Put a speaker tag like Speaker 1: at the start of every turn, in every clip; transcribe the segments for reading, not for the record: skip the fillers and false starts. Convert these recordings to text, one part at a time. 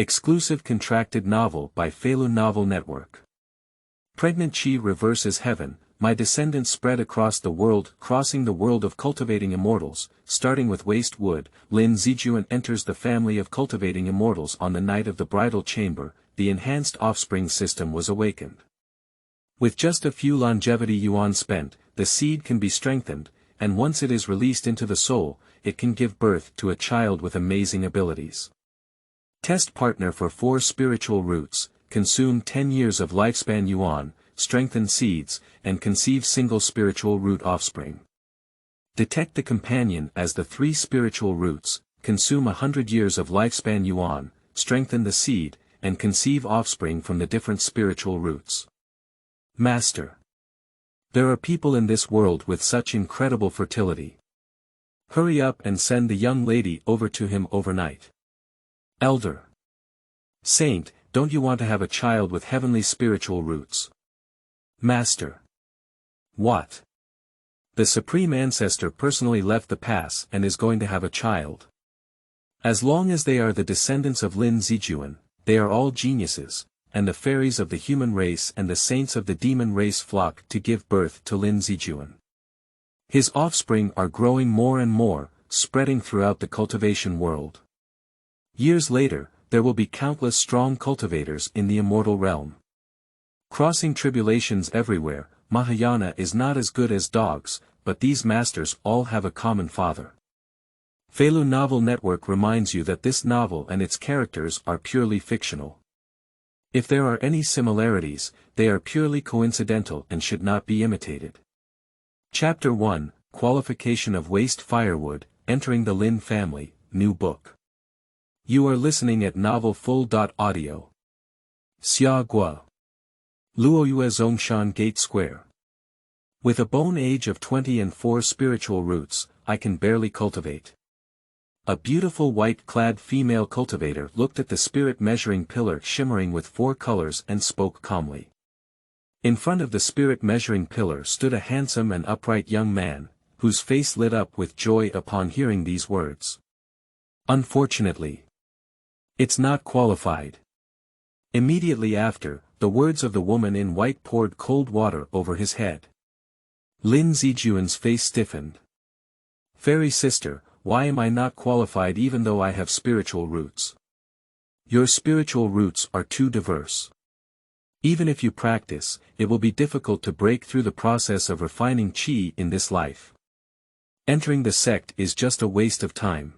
Speaker 1: Exclusive contracted novel by Feilu Novel Network. Pregnant Chi reverses heaven, my descendants spread across the world, crossing the world of cultivating immortals, starting with waste wood. Lin Zijuan enters the family of cultivating immortals on the night of the bridal chamber. The enhanced offspring system was awakened. With just a few longevity yuan spent, the seed can be strengthened, and once it is released into the soul, it can give birth to a child with amazing abilities. Test partner for 4 spiritual roots, consume 10 years of lifespan yuan, strengthen seeds, and conceive single spiritual root offspring. Detect the companion as the 3 spiritual roots, consume 100 years of lifespan yuan, strengthen the seed, and conceive offspring from the different spiritual roots. Master. There are people in this world with such incredible fertility. Hurry up and send the young lady over to him overnight. Elder. Saint, don't you want to have a child with heavenly spiritual roots? Master. What? The Supreme Ancestor personally left the pass and is going to have a child. As long as they are the descendants of Lin Zijuan, they are all geniuses, and the fairies of the human race and the saints of the demon race flock to give birth to Lin Zijuan. His offspring are growing more and more, spreading throughout the cultivation world. Years later, there will be countless strong cultivators in the immortal realm. Crossing tribulations everywhere, Mahayana is not as good as dogs, but these masters all have a common father. Feilu Novel Network reminds you that this novel and its characters are purely fictional. If there are any similarities, they are purely coincidental and should not be imitated. Chapter 1, Qualification of Waste Firewood, Entering the Lin Family, New Book. You are listening at novelfull.audio. Xia Gua. Luoyue Zongshan Gate Square. With a bone age of 20 and 4 spiritual roots, I can barely cultivate. A beautiful white-clad female cultivator looked at the spirit measuring pillar shimmering with 4 colors and spoke calmly. In front of the spirit measuring pillar stood a handsome and upright young man, whose face lit up with joy upon hearing these words. Unfortunately, it's not qualified. Immediately after, the words of the woman in white poured cold water over his head. Lin Zijuan's face stiffened. Fairy sister, why am I not qualified even though I have spiritual roots? Your spiritual roots are too diverse. Even if you practice, it will be difficult to break through the process of refining qi in this life. Entering the sect is just a waste of time.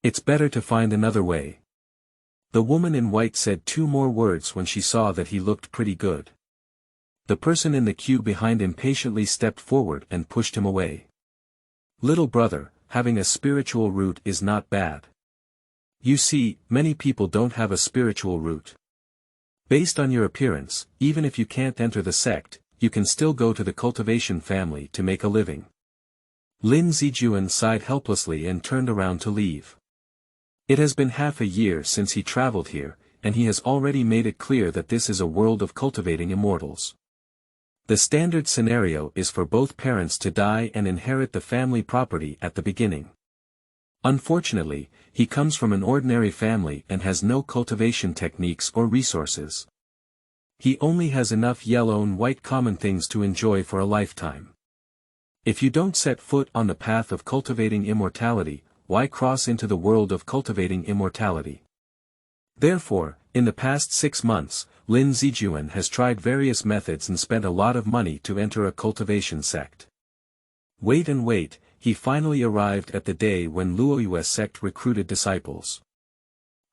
Speaker 1: It's better to find another way. The woman in white said 2 more words when she saw that he looked pretty good. The person in the queue behind impatiently stepped forward and pushed him away. Little brother, having a spiritual root is not bad. You see, many people don't have a spiritual root. Based on your appearance, even if you can't enter the sect, you can still go to the cultivation family to make a living. Lin Zijuan sighed helplessly and turned around to leave. It has been half a year since he traveled here, and he has already made it clear that this is a world of cultivating immortals. The standard scenario is for both parents to die and inherit the family property at the beginning. Unfortunately, he comes from an ordinary family and has no cultivation techniques or resources. He only has enough yellow and white common things to enjoy for a lifetime. If you don't set foot on the path of cultivating immortality, why cross into the world of cultivating immortality? Therefore, in the past 6 months, Lin Zijuan has tried various methods and spent a lot of money to enter a cultivation sect. Wait and wait, he finally arrived at the day when Luoyue's sect recruited disciples.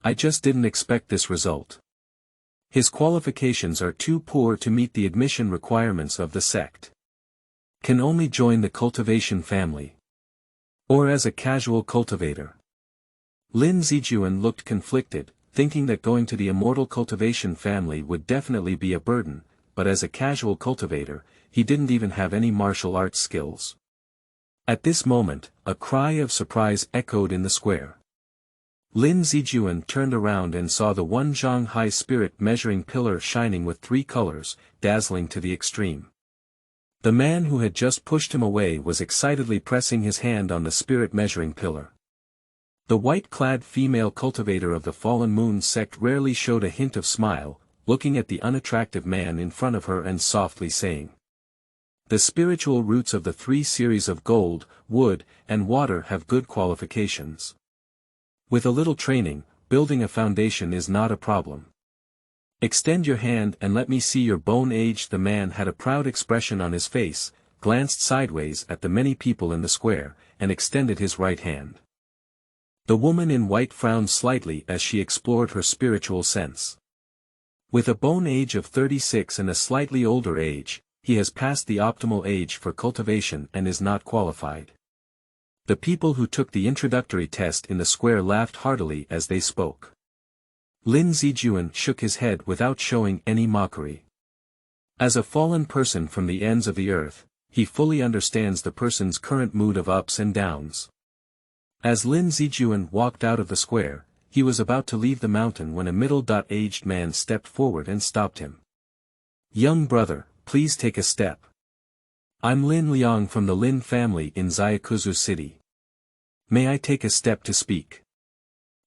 Speaker 1: I just didn't expect this result. His qualifications are too poor to meet the admission requirements of the sect. Can only join the cultivation family. Or as a casual cultivator. Lin Zijuan looked conflicted, thinking that going to the immortal cultivation family would definitely be a burden, but as a casual cultivator, he didn't even have any martial arts skills. At this moment, a cry of surprise echoed in the square. Lin Zijuan turned around and saw the one Zhanghai spirit measuring pillar shining with 3 colors, dazzling to the extreme. The man who had just pushed him away was excitedly pressing his hand on the spirit measuring pillar. The white-clad female cultivator of the fallen moon sect rarely showed a hint of smile, looking at the unattractive man in front of her and softly saying, "The spiritual roots of the 3 series of gold, wood, and water have good qualifications. With a little training, building a foundation is not a problem. Extend your hand and let me see your bone age." The man had a proud expression on his face, glanced sideways at the many people in the square, and extended his right hand. The woman in white frowned slightly as she explored her spiritual sense. With a bone age of 36 and a slightly older age, he has passed the optimal age for cultivation and is not qualified. The people who took the introductory test in the square laughed heartily as they spoke. Lin Zijuan shook his head without showing any mockery. As a fallen person from the ends of the earth, he fully understands the person's current mood of ups and downs. As Lin Zijuan walked out of the square, he was about to leave the mountain when a middle-aged man stepped forward and stopped him. "Young brother, please take a step. I'm Lin Liang from the Lin family in Xiakuzu City. May I take a step to speak?"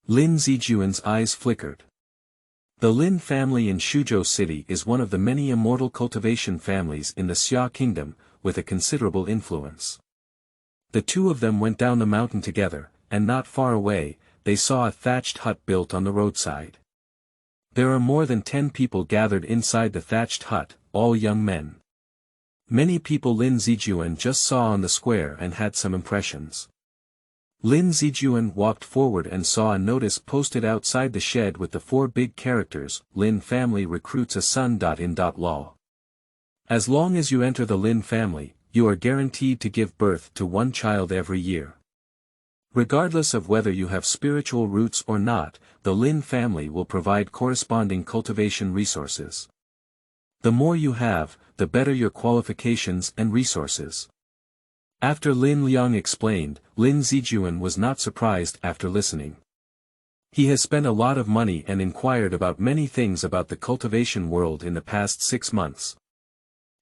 Speaker 1: Lin Zijuan's eyes flickered. The Lin family in Shuzhou City is one of the many immortal cultivation families in the Xia Kingdom, with a considerable influence. The two of them went down the mountain together, and not far away, they saw a thatched hut built on the roadside. There are more than 10 people gathered inside the thatched hut, all young men. Many people Lin Zijuan just saw on the square and had some impressions. Lin Zijuan walked forward and saw a notice posted outside the shed with the 4 big characters, "Lin family recruits a son. Law. As long as you enter the Lin family, you are guaranteed to give birth to 1 child every year. Regardless of whether you have spiritual roots or not, the Lin family will provide corresponding cultivation resources. The more you have, the better your qualifications and resources." After Lin Liang explained, Lin Zijuan was not surprised after listening. He has spent a lot of money and inquired about many things about the cultivation world in the past 6 months.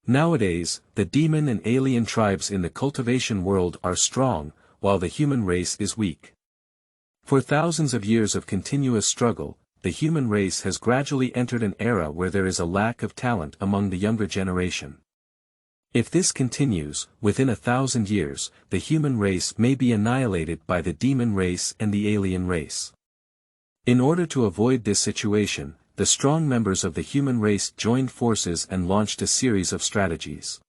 Speaker 1: Nowadays, the demon and alien tribes in the cultivation world are strong, while the human race is weak. For thousands of years of continuous struggle, the human race has gradually entered an era where there is a lack of talent among the younger generation. If this continues, within 1,000 years, the human race may be annihilated by the demon race and the alien race. In order to avoid this situation, the strong members of the human race joined forces and launched a series of strategies.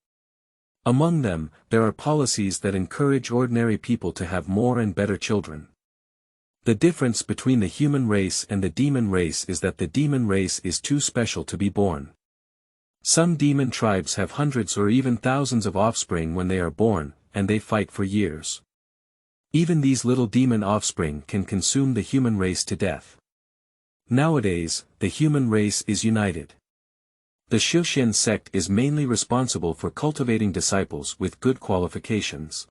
Speaker 1: Among them, there are policies that encourage ordinary people to have more and better children. The difference between the human race and the demon race is that the demon race is too special to be born. Some demon tribes have hundreds or even thousands of offspring when they are born, and they fight for years. Even these little demon offspring can consume the human race to death. Nowadays, the human race is united. The Shushen sect is mainly responsible for cultivating disciples with good qualifications.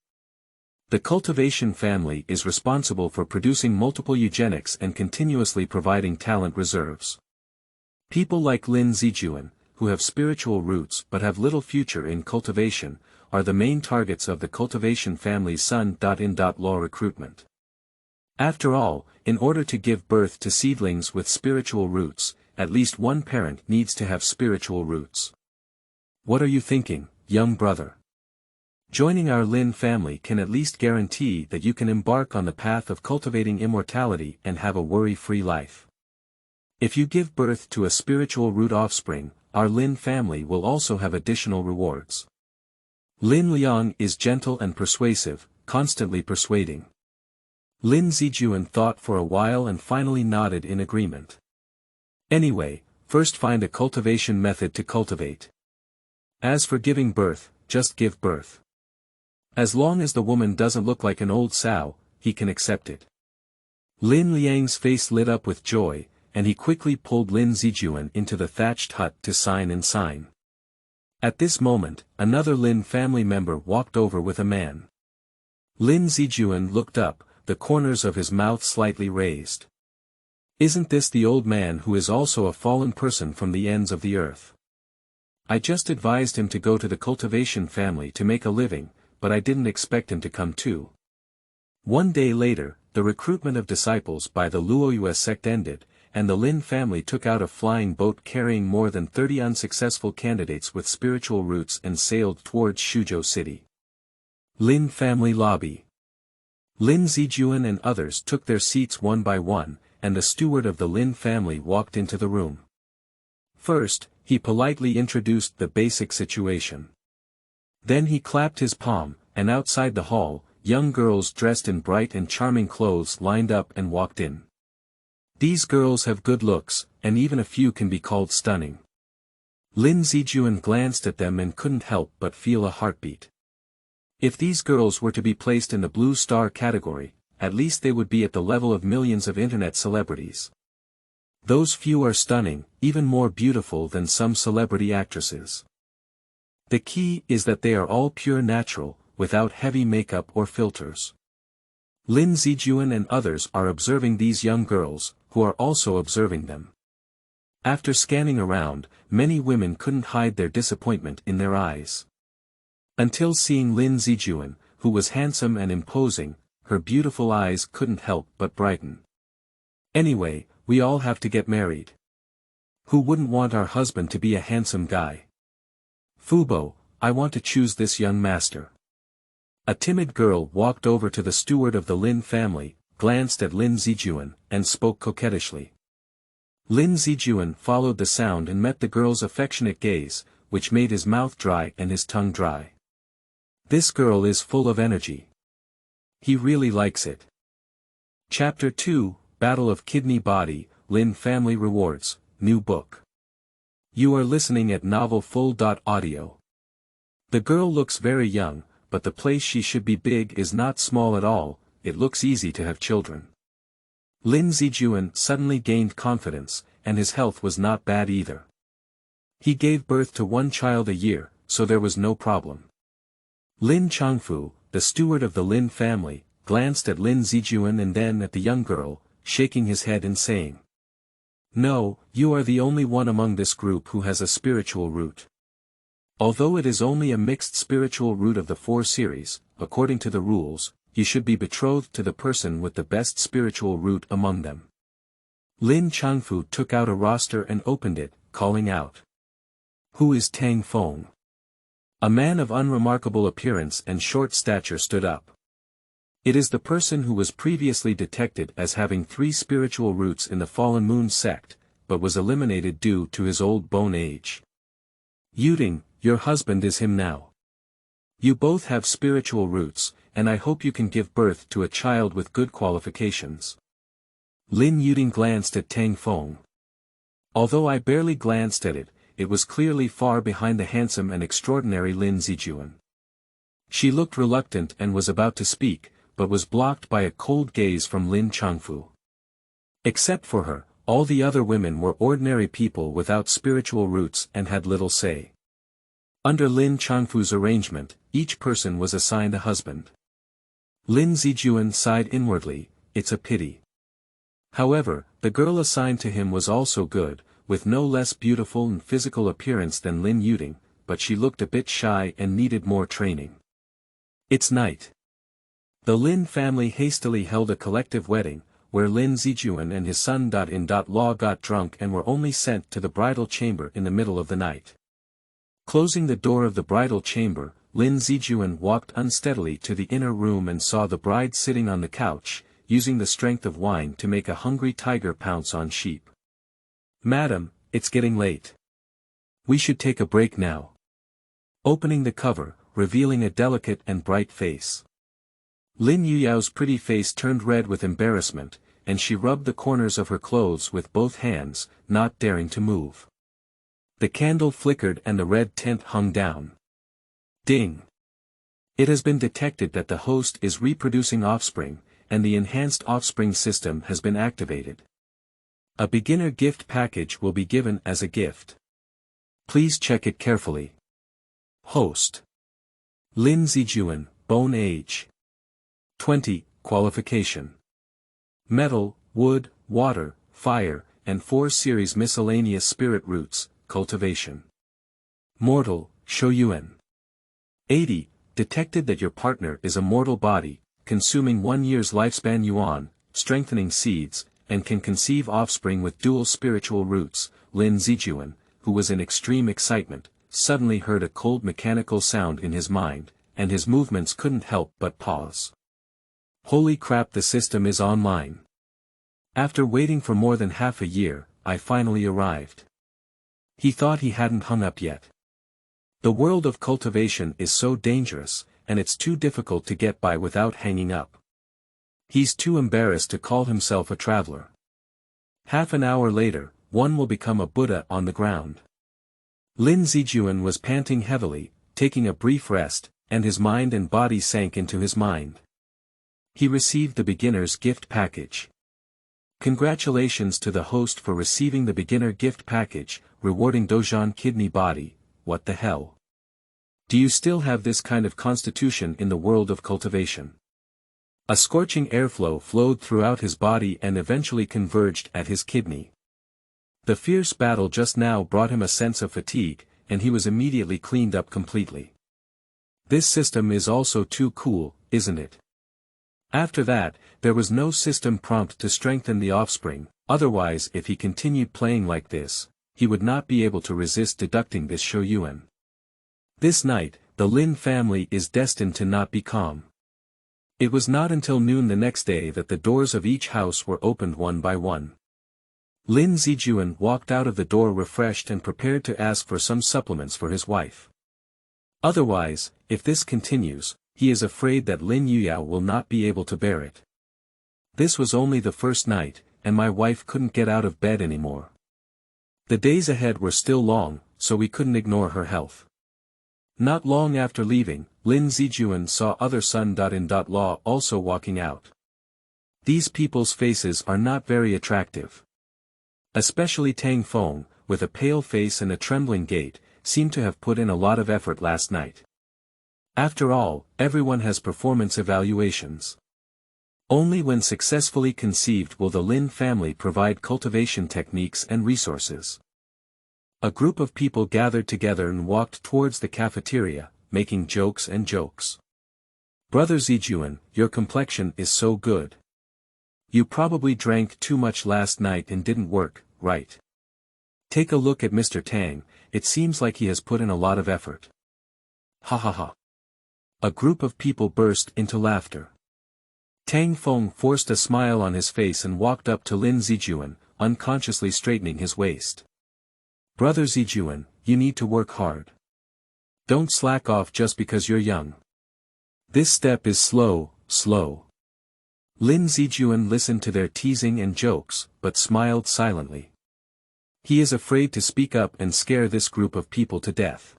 Speaker 1: The cultivation family is responsible for producing multiple eugenics and continuously providing talent reserves. People like Lin Zijuan, who have spiritual roots but have little future in cultivation, are the main targets of the cultivation family's son-in-law recruitment. After all, in order to give birth to seedlings with spiritual roots, at least one parent needs to have spiritual roots. What are you thinking, young brother? Joining our Lin family can at least guarantee that you can embark on the path of cultivating immortality and have a worry-free life. If you give birth to a spiritual root offspring, our Lin family will also have additional rewards. Lin Liang is gentle and persuasive, constantly persuading. Lin Zijuan thought for a while and finally nodded in agreement. Anyway, first find a cultivation method to cultivate. As for giving birth, just give birth. As long as the woman doesn't look like an old sow, he can accept it. Lin Liang's face lit up with joy, and he quickly pulled Lin Zijuan into the thatched hut to sign and sign. At this moment, another Lin family member walked over with a man. Lin Zijuan looked up, the corners of his mouth slightly raised. Isn't this the old man who is also a fallen person from the ends of the earth? I just advised him to go to the cultivation family to make a living, but I didn't expect him to come too. One day later, the recruitment of disciples by the Luoyue sect ended, and the Lin family took out a flying boat carrying more than 30 unsuccessful candidates with spiritual roots and sailed towards Shuzhou City. Lin family lobby. Lin Zijuan and others took their seats one by one, and the steward of the Lin family walked into the room. First, he politely introduced the basic situation. Then he clapped his palm, and outside the hall, young girls dressed in bright and charming clothes lined up and walked in. These girls have good looks, and even a few can be called stunning. Lin Zijuan glanced at them and couldn't help but feel a heartbeat. If these girls were to be placed in the blue star category, at least they would be at the level of millions of internet celebrities. Those few are stunning, even more beautiful than some celebrity actresses. The key is that they are all pure natural, without heavy makeup or filters. Lin Zijuan and others are observing these young girls, who are also observing them. After scanning around, many women couldn't hide their disappointment in their eyes. Until seeing Lin Zijuan, who was handsome and imposing, her beautiful eyes couldn't help but brighten. Anyway, we all have to get married. Who wouldn't want our husband to be a handsome guy? Fubo, I want to choose this young master. A timid girl walked over to the steward of the Lin family, glanced at Lin Zijuan, and spoke coquettishly. Lin Zijuan followed the sound and met the girl's affectionate gaze, which made his mouth dry and his tongue dry. This girl is full of energy. He really likes it. Chapter 2, Battle of Kidney Body, Lin Family Rewards, New Book. You are listening at novelfull.audio. The girl looks very young, but the place she should be big is not small at all, it looks easy to have children. Lin Zijuan suddenly gained confidence, and his health was not bad either. He gave birth to one child a year, so there was no problem. Lin Changfu, the steward of the Lin family, glanced at Lin Zijuan and then at the young girl, shaking his head and saying, "No, you are the only one among this group who has a spiritual root. Although it is only a mixed spiritual root of the 4 series, according to the rules, you should be betrothed to the person with the best spiritual root among them." Lin Changfu took out a roster and opened it, calling out, "Who is Tang Feng?" A man of unremarkable appearance and short stature stood up. It is the person who was previously detected as having 3 spiritual roots in the Fallen Moon sect, but was eliminated due to his old bone age. Yuding, your husband is him now. You both have spiritual roots, and I hope you can give birth to a child with good qualifications. Lin Yuding glanced at Tang Feng. Although I barely glanced at it, it was clearly far behind the handsome and extraordinary Lin Zijuan. She looked reluctant and was about to speak, but was blocked by a cold gaze from Lin Changfu. Except for her, all the other women were ordinary people without spiritual roots and had little say. Under Lin Changfu's arrangement, each person was assigned a husband. Lin Zijuan sighed inwardly, it's a pity. However, the girl assigned to him was also good, with no less beautiful and physical appearance than Lin Yuding, but she looked a bit shy and needed more training. It's night. The Lin family hastily held a collective wedding, where Lin Zijuan and his son-in-law got drunk and were only sent to the bridal chamber in the middle of the night. Closing the door of the bridal chamber, Lin Zijuan walked unsteadily to the inner room and saw the bride sitting on the couch, using the strength of wine to make a hungry tiger pounce on sheep. "Madam, it's getting late. We should take a break now." Opening the cover, revealing a delicate and bright face. Lin Yuyao's pretty face turned red with embarrassment, and she rubbed the corners of her clothes with both hands, not daring to move. The candle flickered and the red tint hung down. Ding! It has been detected that the host is reproducing offspring, and the enhanced offspring system has been activated. A beginner gift package will be given as a gift. Please check it carefully. Host. Lin Zijuan, bone age. 20, qualification. Metal, wood, water, fire, and 4 series miscellaneous spirit roots, cultivation. Mortal, Shouyuan. 80, detected that your partner is a mortal body, consuming 1 year's lifespan yuan, strengthening seeds, and can conceive offspring with dual spiritual roots. Lin Zijuan, who was in extreme excitement, suddenly heard a cold mechanical sound in his mind, and his movements couldn't help but pause. Holy crap, the system is online. After waiting for more than half a year, I finally arrived. He thought he hadn't hung up yet. The world of cultivation is so dangerous, and it's too difficult to get by without hanging up. He's too embarrassed to call himself a traveler. Half an hour later, one will become a Buddha on the ground. Lin Zijuan was panting heavily, taking a brief rest, and his mind and body sank into his mind. He received the beginner's gift package. Congratulations to the host for receiving the beginner gift package, rewarding Dozhan kidney body. What the hell? Do you still have this kind of constitution in the world of cultivation? A scorching airflow flowed throughout his body and eventually converged at his kidney. The fierce battle just now brought him a sense of fatigue, and he was immediately cleaned up completely. This system is also too cool, isn't it? After that, there was no system prompt to strengthen the offspring, otherwise if he continued playing like this, he would not be able to resist deducting this shoyuan. This night, the Lin family is destined to not be calm. It was not until noon the next day that the doors of each house were opened one by one. Lin Zijuan walked out of the door refreshed and prepared to ask for some supplements for his wife. Otherwise, if this continues, he is afraid that Lin Yuyao will not be able to bear it. This was only the first night, and my wife couldn't get out of bed anymore. The days ahead were still long, so we couldn't ignore her health. Not long after leaving, Lin Zijuan saw other son-in-law also walking out. These people's faces are not very attractive. Especially Tang Feng, with a pale face and a trembling gait, seemed to have put in a lot of effort last night. After all, everyone has performance evaluations. Only when successfully conceived will the Lin family provide cultivation techniques and resources. A group of people gathered together and walked towards the cafeteria, making jokes and jokes. Brother Zijuan, your complexion is so good. You probably drank too much last night and didn't work, right? Take a look at Mr. Tang, it seems like he has put in a lot of effort. Ha ha ha. A group of people burst into laughter. Tang Feng forced a smile on his face and walked up to Lin Zijuan, unconsciously straightening his waist. Brother Zijuan, you need to work hard. Don't slack off just because you're young. This step is slow. Lin Zijuan listened to their teasing and jokes, but smiled silently. He is afraid to speak up and scare this group of people to death.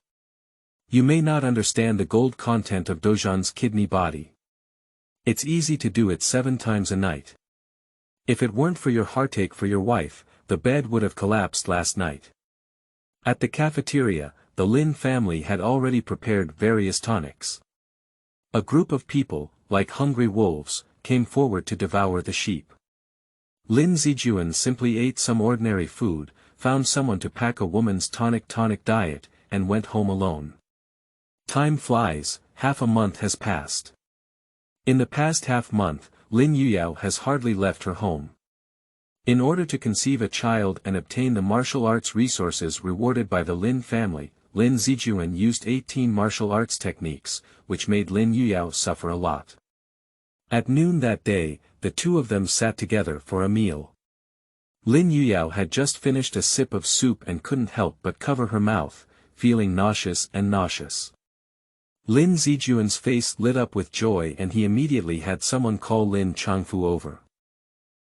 Speaker 1: You may not understand the gold content of Dozhan's kidney body. It's easy to do it 7 times a night. If it weren't for your heartache for your wife, the bed would have collapsed last night. At the cafeteria, the Lin family had already prepared various tonics. A group of people, like hungry wolves, came forward to devour the sheep. Lin Zijuan simply ate some ordinary food, found someone to pack a woman's tonic diet, and went home alone. Time flies, half a month has passed. In the past half month, Lin Yuyao has hardly left her home. In order to conceive a child and obtain the martial arts resources rewarded by the Lin family, Lin Zijuan used 18 martial arts techniques, which made Lin Yuyao suffer a lot. At noon that day, the two of them sat together for a meal. Lin Yuyao had just finished a sip of soup and couldn't help but cover her mouth, feeling nauseous. Lin Zijuan's face lit up with joy and he immediately had someone call Lin Changfu over.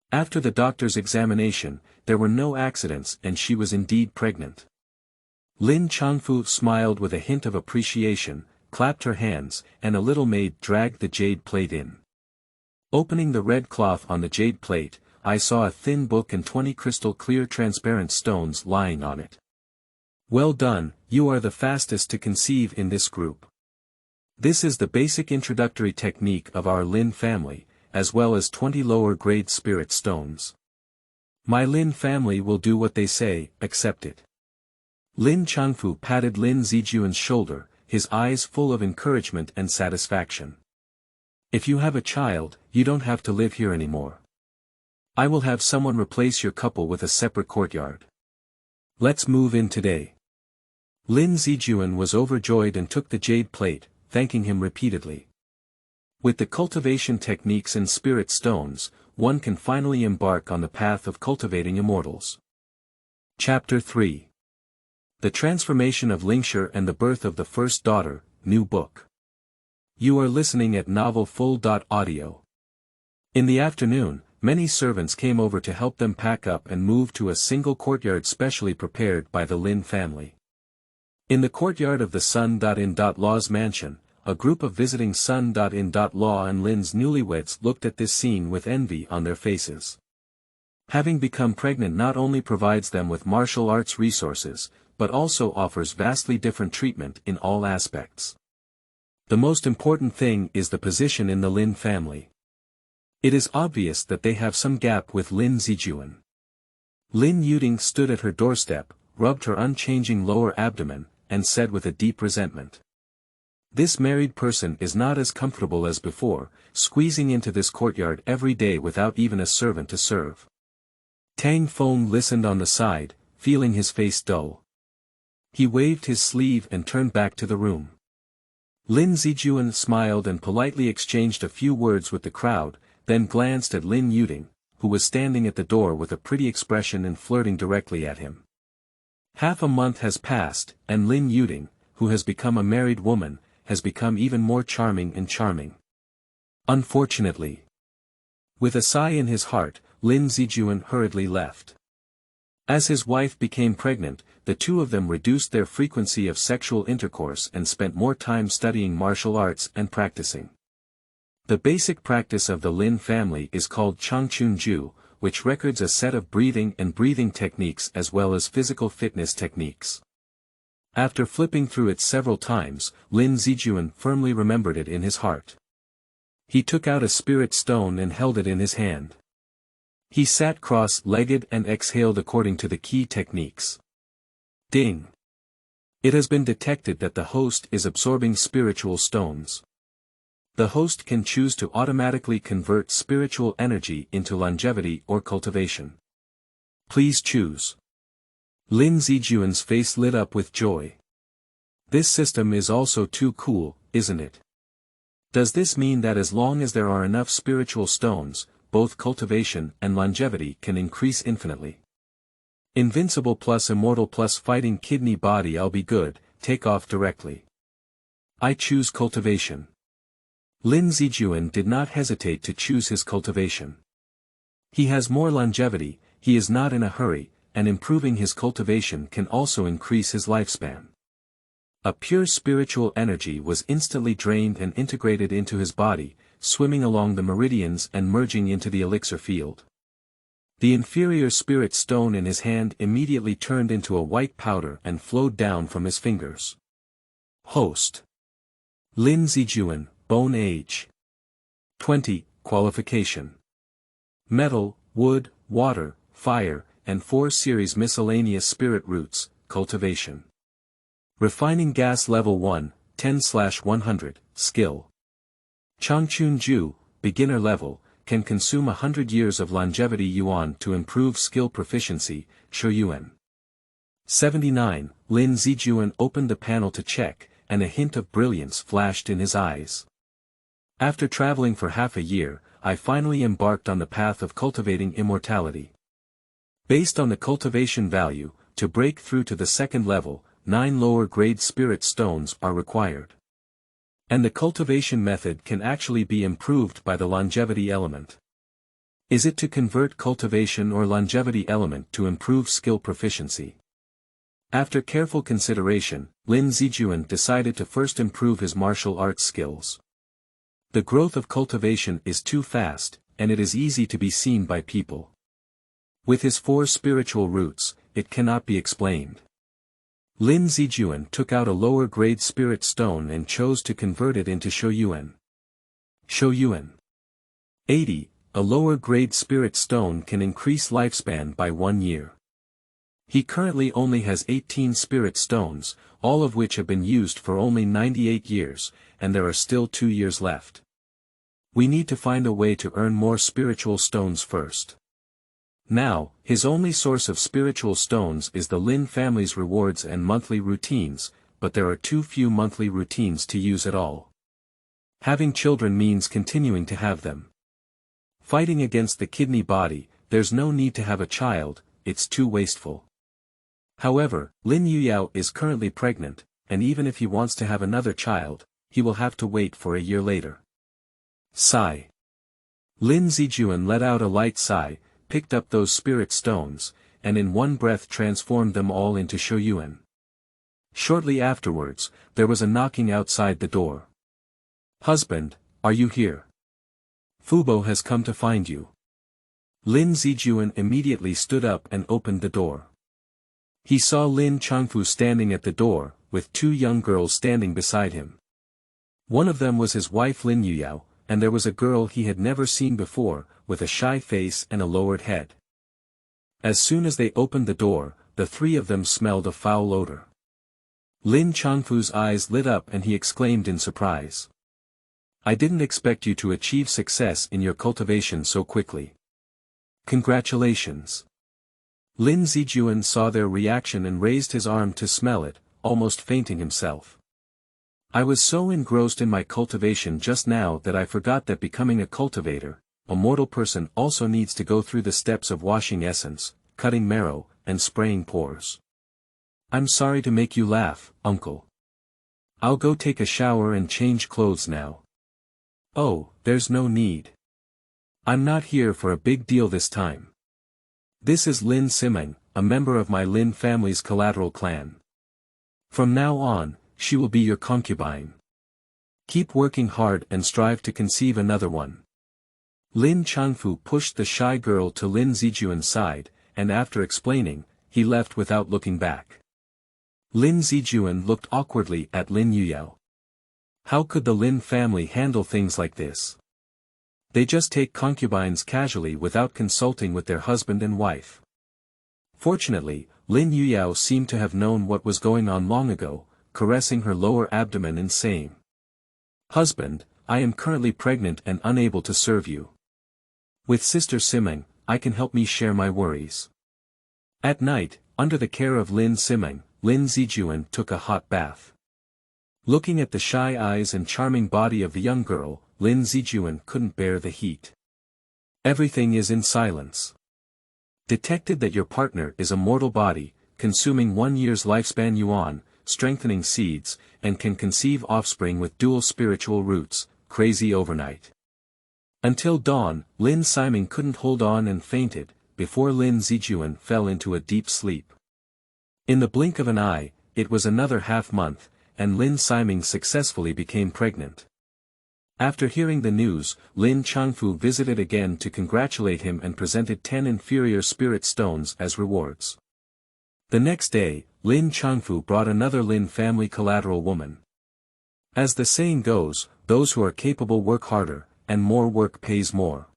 Speaker 1: After the doctor's examination, there were no accidents and she was indeed pregnant. Lin Changfu smiled with a hint of appreciation, clapped her hands, and a little maid dragged the jade plate in. Opening the red cloth on the jade plate, I saw a thin book and 20 crystal clear transparent stones lying on it. Well done, you are the fastest to conceive in this group. This is the basic introductory technique of our Lin family, as well as 20 lower-grade spirit stones. My Lin family will do what they say, accept it. Lin Changfu patted Lin Zijuan's shoulder, his eyes full of encouragement and satisfaction. If you have a child, you don't have to live here anymore. I will have someone replace your couple with a separate courtyard. Let's move in today. Lin Zijuan was overjoyed and took the jade plate, thanking him repeatedly. With the cultivation techniques and spirit stones, one can finally embark on the path of cultivating immortals. Chapter 3. The Transformation of Lingshi and the Birth of the First Daughter, New Book. You are listening at novelfull.audio. In the afternoon, many servants came over to help them pack up and move to a single courtyard specially prepared by the Lin family. In the courtyard of the Sun.in.Law's mansion, a group of visiting Sun.in.Law and Lin's newlyweds looked at this scene with envy on their faces. Having become pregnant not only provides them with martial arts resources, but also offers vastly different treatment in all aspects. The most important thing is the position in the Lin family. It is obvious that they have some gap with Lin Zijuan. Lin Yuding stood at her doorstep, rubbed her unchanging lower abdomen, and said with a deep resentment. This married person is not as comfortable as before, squeezing into this courtyard every day without even a servant to serve. Tang Feng listened on the side, feeling his face dull. He waved his sleeve and turned back to the room. Lin Zijuan smiled and politely exchanged a few words with the crowd, then glanced at Lin Yuding, who was standing at the door with a pretty expression and flirting directly at him. Half a month has passed, and Lin Yuding, who has become a married woman, has become even more charming and charming. Unfortunately. With a sigh in his heart, Lin Zijuan hurriedly left. As his wife became pregnant, the two of them reduced their frequency of sexual intercourse and spent more time studying martial arts and practicing. The basic practice of the Lin family is called Changchun-ju, which records a set of breathing and breathing techniques as well as physical fitness techniques. After flipping through it several times, Lin Zijuan firmly remembered it in his heart. He took out a spirit stone and held it in his hand. He sat cross-legged and exhaled according to the key techniques. Ding! It has been detected that the host is absorbing spiritual stones. The host can choose to automatically convert spiritual energy into longevity or cultivation. Please choose. Lin Zijuan's face lit up with joy. This system is also too cool, isn't it? Does this mean that as long as there are enough spiritual stones, both cultivation and longevity can increase infinitely? Invincible plus immortal plus fighting kidney body, I'll be good, take off directly. I choose cultivation. Lin Zijuan did not hesitate to choose his cultivation. He has more longevity, he is not in a hurry, and improving his cultivation can also increase his lifespan. A pure spiritual energy was instantly drained and integrated into his body, swimming along the meridians and merging into the elixir field. The inferior spirit stone in his hand immediately turned into a white powder and flowed down from his fingers. Host. Lin Zijuan, bone age. 20, qualification. Metal, wood, water, fire, and 4 series miscellaneous spirit roots, cultivation. Refining gas level 1, 10/100, skill. Changchun Ju, beginner level, can consume 100 years of longevity yuan to improve skill proficiency, Shoyuan. 79, Lin Zijuan opened the panel to check, and a hint of brilliance flashed in his eyes. After traveling for half a year, I finally embarked on the path of cultivating immortality. Based on the cultivation value, to break through to the second level, 9 lower-grade spirit stones are required. And the cultivation method can actually be improved by the longevity element. Is it to convert cultivation or longevity element to improve skill proficiency? After careful consideration, Lin Zijuan decided to first improve his martial arts skills. The growth of cultivation is too fast, and it is easy to be seen by people. With his 4 spiritual roots, it cannot be explained. Lin Zijuan took out a lower-grade spirit stone and chose to convert it into Shoyuan. Shoyuan. 80, a lower-grade spirit stone can increase lifespan by 1 year. He currently only has 18 spirit stones, all of which have been used for only 98 years, and there are still 2 years left. We need to find a way to earn more spiritual stones first. Now, his only source of spiritual stones is the Lin family's rewards and monthly routines, but there are too few monthly routines to use at all. Having children means continuing to have them. Fighting against the kidney body, there's no need to have a child, it's too wasteful. However, Lin Yuyao is currently pregnant, and even if he wants to have another child, he will have to wait for a year later. Sigh. Lin Zijuan let out a light sigh, picked up those spirit stones, and in one breath transformed them all into Shouyuan. Shortly afterwards, there was a knocking outside the door. "Husband, are you here? Fubo has come to find you." Lin Zijuan immediately stood up and opened the door. He saw Lin Changfu standing at the door, with two young girls standing beside him. One of them was his wife Lin Yuyao, and there was a girl he had never seen before, with a shy face and a lowered head. As soon as they opened the door, the three of them smelled a foul odor. Lin Changfu's eyes lit up and he exclaimed in surprise. "I didn't expect you to achieve success in your cultivation so quickly. Congratulations." Lin Zijuan saw their reaction and raised his arm to smell it, almost fainting himself. "I was so engrossed in my cultivation just now that I forgot that becoming a cultivator, a mortal person also needs to go through the steps of washing essence, cutting marrow, and spraying pores. I'm sorry to make you laugh, uncle. I'll go take a shower and change clothes now." "Oh, there's no need. I'm not here for a big deal this time. This is Lin Simeng, a member of my Lin family's collateral clan. From now on, she will be your concubine. Keep working hard and strive to conceive another one." Lin Changfu pushed the shy girl to Lin Zijuan's side, and after explaining, he left without looking back. Lin Zijuan looked awkwardly at Lin Yuyao. How could the Lin family handle things like this? They just take concubines casually without consulting with their husband and wife. Fortunately, Lin Yuyao seemed to have known what was going on long ago, caressing her lower abdomen and saying, "Husband, I am currently pregnant and unable to serve you. With Sister Simeng, I can help me share my worries." At night, under the care of Lin Simeng, Lin Zijuan took a hot bath. Looking at the shy eyes and charming body of the young girl, Lin Zijuan couldn't bear the heat. "Everything is in silence. Detected that your partner is a mortal body, consuming 1 year's lifespan yuan, strengthening seeds, and can conceive offspring with dual spiritual roots, crazy overnight." Until dawn, Lin Simeng couldn't hold on and fainted, before Lin Zijuan fell into a deep sleep. In the blink of an eye, it was another half-month, and Lin Simeng successfully became pregnant. After hearing the news, Lin Changfu visited again to congratulate him and presented 10 inferior spirit stones as rewards. The next day, Lin Changfu brought another Lin family collateral woman. As the saying goes, those who are capable work harder, and more work pays more.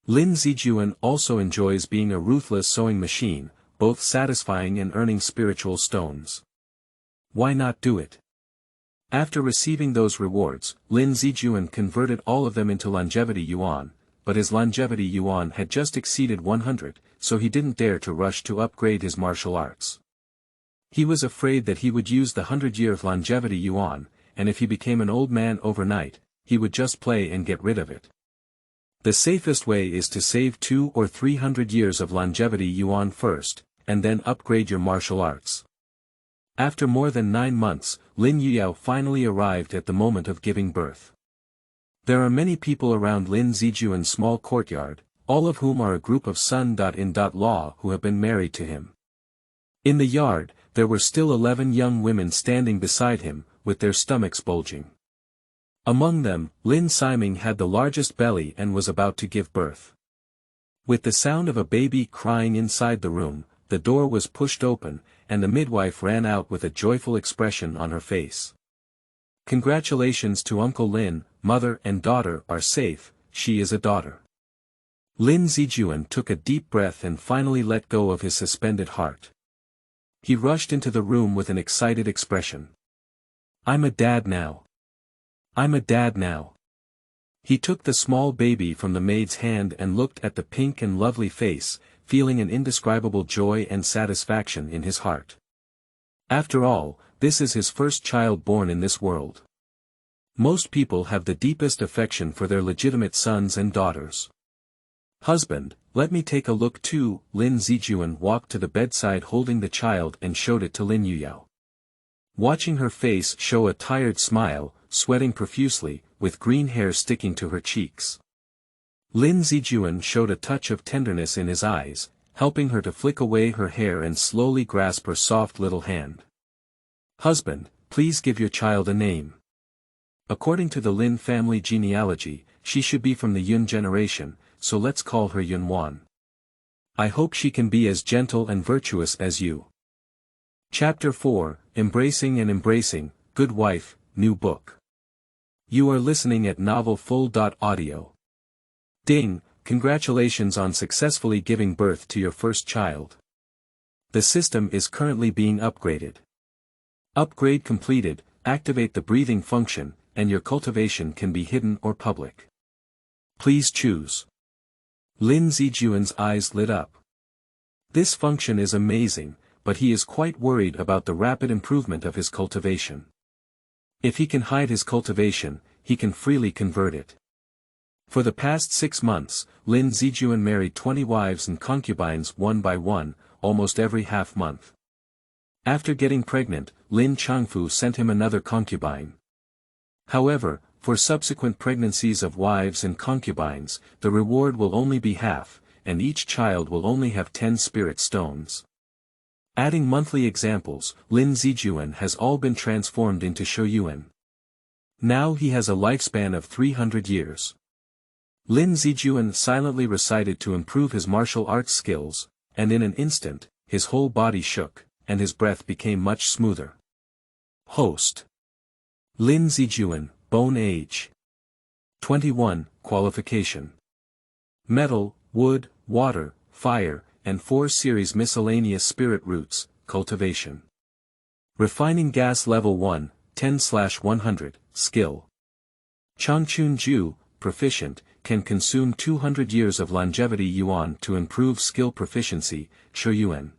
Speaker 1: Lin Zijuan also enjoys being a ruthless sewing machine, both satisfying and earning spiritual stones. Why not do it? After receiving those rewards, Lin Zijuan converted all of them into longevity yuan, but his longevity yuan had just exceeded 100, so he didn't dare to rush to upgrade his martial arts. He was afraid that he would use the 100-year longevity yuan, and if he became an old man overnight, he would just play and get rid of it. The safest way is to save 200 or 300 years of longevity yuan first, and then upgrade your martial arts. After more than 9 months, Lin Yuyao finally arrived at the moment of giving birth. There are many people around Lin Zijuan's small courtyard, all of whom are a group of son-in-law who have been married to him. In the yard, there were still 11 young women standing beside him, with their stomachs bulging. Among them, Lin Simeng had the largest belly and was about to give birth. With the sound of a baby crying inside the room, the door was pushed open, and the midwife ran out with a joyful expression on her face. "Congratulations to Uncle Lin, mother and daughter are safe, she is a daughter." Lin Zijuan took a deep breath and finally let go of his suspended heart. He rushed into the room with an excited expression. "I'm a dad now. I'm a dad now." He took the small baby from the maid's hand and looked at the pink and lovely face, feeling an indescribable joy and satisfaction in his heart. After all, this is his first child born in this world. Most people have the deepest affection for their legitimate sons and daughters. "Husband, let me take a look too." Lin Zijuan walked to the bedside holding the child and showed it to Lin Yuyao. Watching her face show a tired smile, sweating profusely, with green hair sticking to her cheeks. Lin Zijuan showed a touch of tenderness in his eyes, helping her to flick away her hair and slowly grasp her soft little hand. "Husband, please give your child a name. According to the Lin family genealogy, she should be from the Yun generation, so let's call her Yunwan. I hope she can be as gentle and virtuous as you." Chapter 4, Embracing and Embracing, Good Wife, New Book. You are listening at novelfull.audio. Ding, congratulations on successfully giving birth to your first child. The system is currently being upgraded. Upgrade completed, activate the breathing function, and your cultivation can be hidden or public. Please choose. Lin Zijuan's eyes lit up. This function is amazing, but he is quite worried about the rapid improvement of his cultivation. If he can hide his cultivation, he can freely convert it. For the past 6 months, Lin Zijuan married 20 wives and concubines one by one, almost every half-month. After getting pregnant, Lin Changfu sent him another concubine. However, for subsequent pregnancies of wives and concubines, the reward will only be half, and each child will only have 10 spirit stones. Adding monthly examples, Lin Zijuan has all been transformed into Shouyuan. Now he has a lifespan of 300 years. Lin Zijuan silently recited to improve his martial arts skills, and in an instant, his whole body shook, and his breath became much smoother. Host. Lin Zijuan, Bone Age. 21, Qualification. Metal, wood, water, fire, and 4 series miscellaneous spirit roots, cultivation. Refining gas level 1, 10/100, skill. Changchun Ju, proficient, can consume 200 years of longevity yuan to improve skill proficiency, Shouyuan.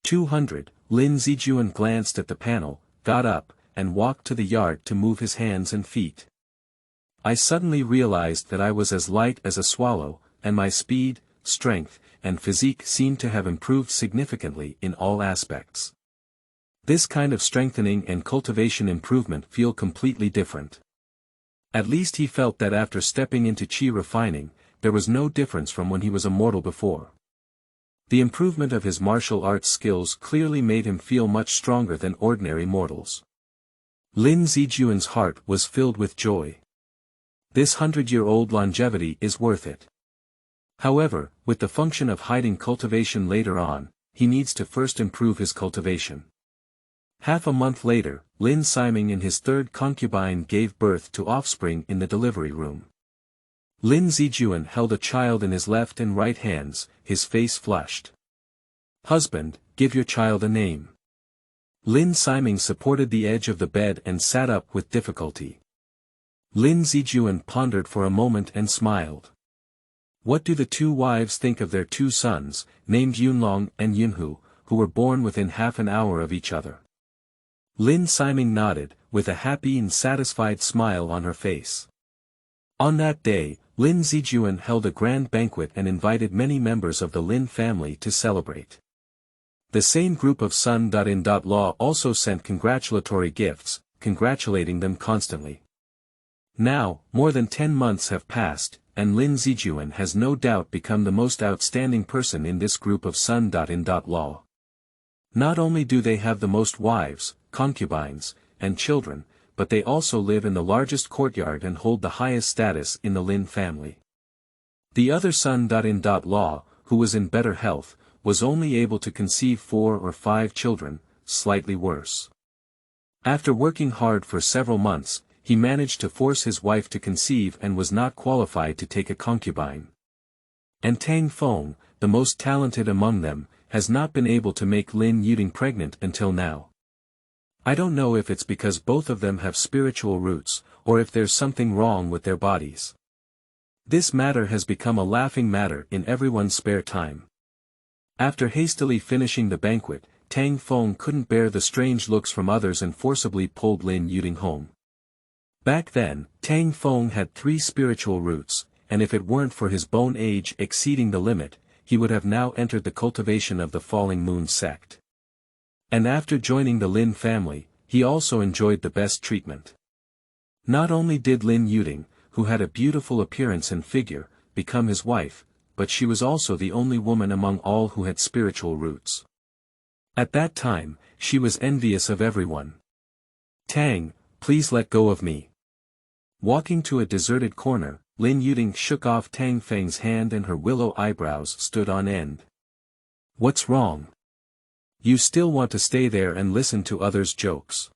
Speaker 1: 200, Lin Zijuan glanced at the panel, got up, and walked to the yard to move his hands and feet. I suddenly realized that I was as light as a swallow, and my speed, strength, and physique seemed to have improved significantly in all aspects. This kind of strengthening and cultivation improvement feel completely different. At least he felt that after stepping into qi refining, there was no difference from when he was a mortal before. The improvement of his martial arts skills clearly made him feel much stronger than ordinary mortals. Lin Zijuan's heart was filled with joy. This 100-year-old longevity is worth it. However, with the function of hiding cultivation later on, he needs to first improve his cultivation. Half a month later, Lin Siming and his third concubine gave birth to offspring in the delivery room. Lin Zijuan held a child in his left and right hands, his face flushed. "Husband, give your child a name." Lin Siming supported the edge of the bed and sat up with difficulty. Lin Zijuan pondered for a moment and smiled. What do the 2 wives think of their 2 sons, named Yunlong and Yunhu, who were born within half an hour of each other? Lin Siming nodded, with a happy and satisfied smile on her face. On that day, Lin Zijuan held a grand banquet and invited many members of the Lin family to celebrate. The same group of Sun.in.law also sent congratulatory gifts, congratulating them constantly. Now, more than 10 months have passed, and Lin Zijuan has no doubt become the most outstanding person in this group of Sun.in.law. Not only do they have the most wives, concubines, and children, but they also live in the largest courtyard and hold the highest status in the Lin family. The other Sun.in.law, who was in better health, was only able to conceive 4 or 5 children, slightly worse. After working hard for several months, he managed to force his wife to conceive and was not qualified to take a concubine. And Tang Feng, the most talented among them, has not been able to make Lin Yuding pregnant until now. I don't know if it's because both of them have spiritual roots, or if there's something wrong with their bodies. This matter has become a laughing matter in everyone's spare time. After hastily finishing the banquet, Tang Feng couldn't bear the strange looks from others and forcibly pulled Lin Yuting home. Back then, Tang Feng had 3 spiritual roots, and if it weren't for his bone age exceeding the limit, he would have now entered the cultivation of the Falling Moon sect. And after joining the Lin family, he also enjoyed the best treatment. Not only did Lin Yuting, who had a beautiful appearance and figure, become his wife, but she was also the only woman among all who had spiritual roots. At that time, she was envious of everyone. "Tang, please let go of me." Walking to a deserted corner, Lin Yuting shook off Tang Feng's hand and her willow eyebrows stood on end. "What's wrong? You still want to stay there and listen to others' jokes?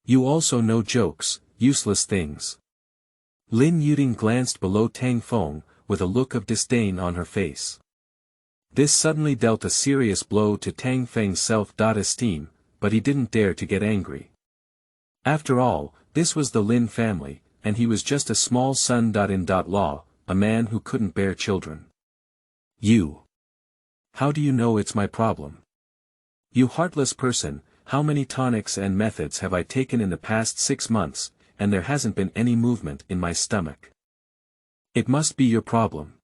Speaker 1: You also know jokes, useless things." Lin Yuting glanced below Tang Feng, with a look of disdain on her face. This suddenly dealt a serious blow to Tang Feng's self-esteem, but he didn't dare to get angry. After all, this was the Lin family, and he was just a small son-in-law, a man who couldn't bear children. "You. How do you know it's my problem? You heartless person, how many tonics and methods have I taken in the past 6 months, and there hasn't been any movement in my stomach? It must be your problem.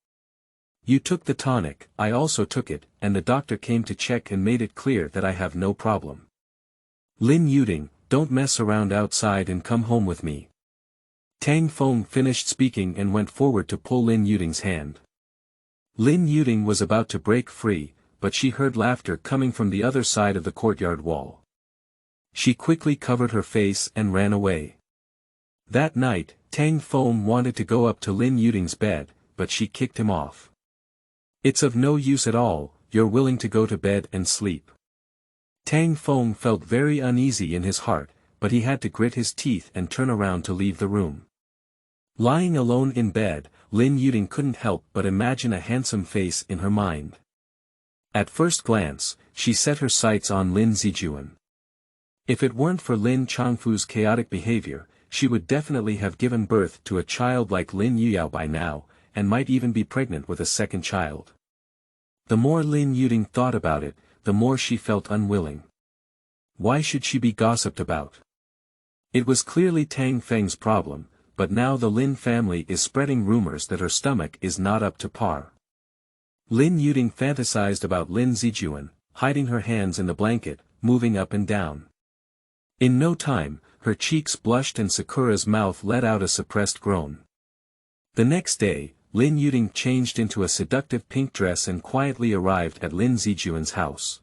Speaker 1: You took the tonic, I also took it, and the doctor came to check and made it clear that I have no problem. Lin Yuting, don't mess around outside and come home with me." Tang Feng finished speaking and went forward to pull Lin Yuting's hand. Lin Yuting was about to break free, but she heard laughter coming from the other side of the courtyard wall. She quickly covered her face and ran away. That night, Tang Feng wanted to go up to Lin Yuting's bed, but she kicked him off. "It's of no use at all, you're willing to go to bed and sleep." Tang Feng felt very uneasy in his heart, but he had to grit his teeth and turn around to leave the room. Lying alone in bed, Lin Yuting couldn't help but imagine a handsome face in her mind. At first glance, she set her sights on Lin Zijuan. If it weren't for Lin Changfu's chaotic behavior, she would definitely have given birth to a child like Lin Yuyao by now, and might even be pregnant with a second child. The more Lin Yuting thought about it, the more she felt unwilling. Why should she be gossiped about? It was clearly Tang Feng's problem, but now the Lin family is spreading rumors that her stomach is not up to par. Lin Yuting fantasized about Lin Zijuan, hiding her hands in the blanket, moving up and down. In no time, her cheeks blushed and Sakura's mouth let out a suppressed groan. The next day, Lin Yuting changed into a seductive pink dress and quietly arrived at Lin Zijuan's house.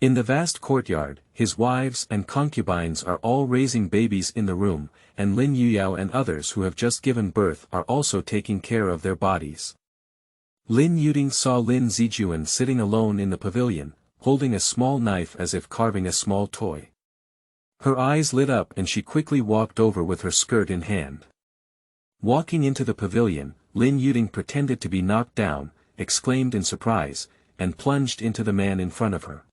Speaker 1: In the vast courtyard, his wives and concubines are all raising babies in the room, and Lin Yuyao and others who have just given birth are also taking care of their bodies. Lin Yuting saw Lin Zijuan sitting alone in the pavilion, holding a small knife as if carving a small toy. Her eyes lit up and she quickly walked over with her skirt in hand. Walking into the pavilion, Lin Yuting pretended to be knocked down, exclaimed in surprise, and plunged into the man in front of her.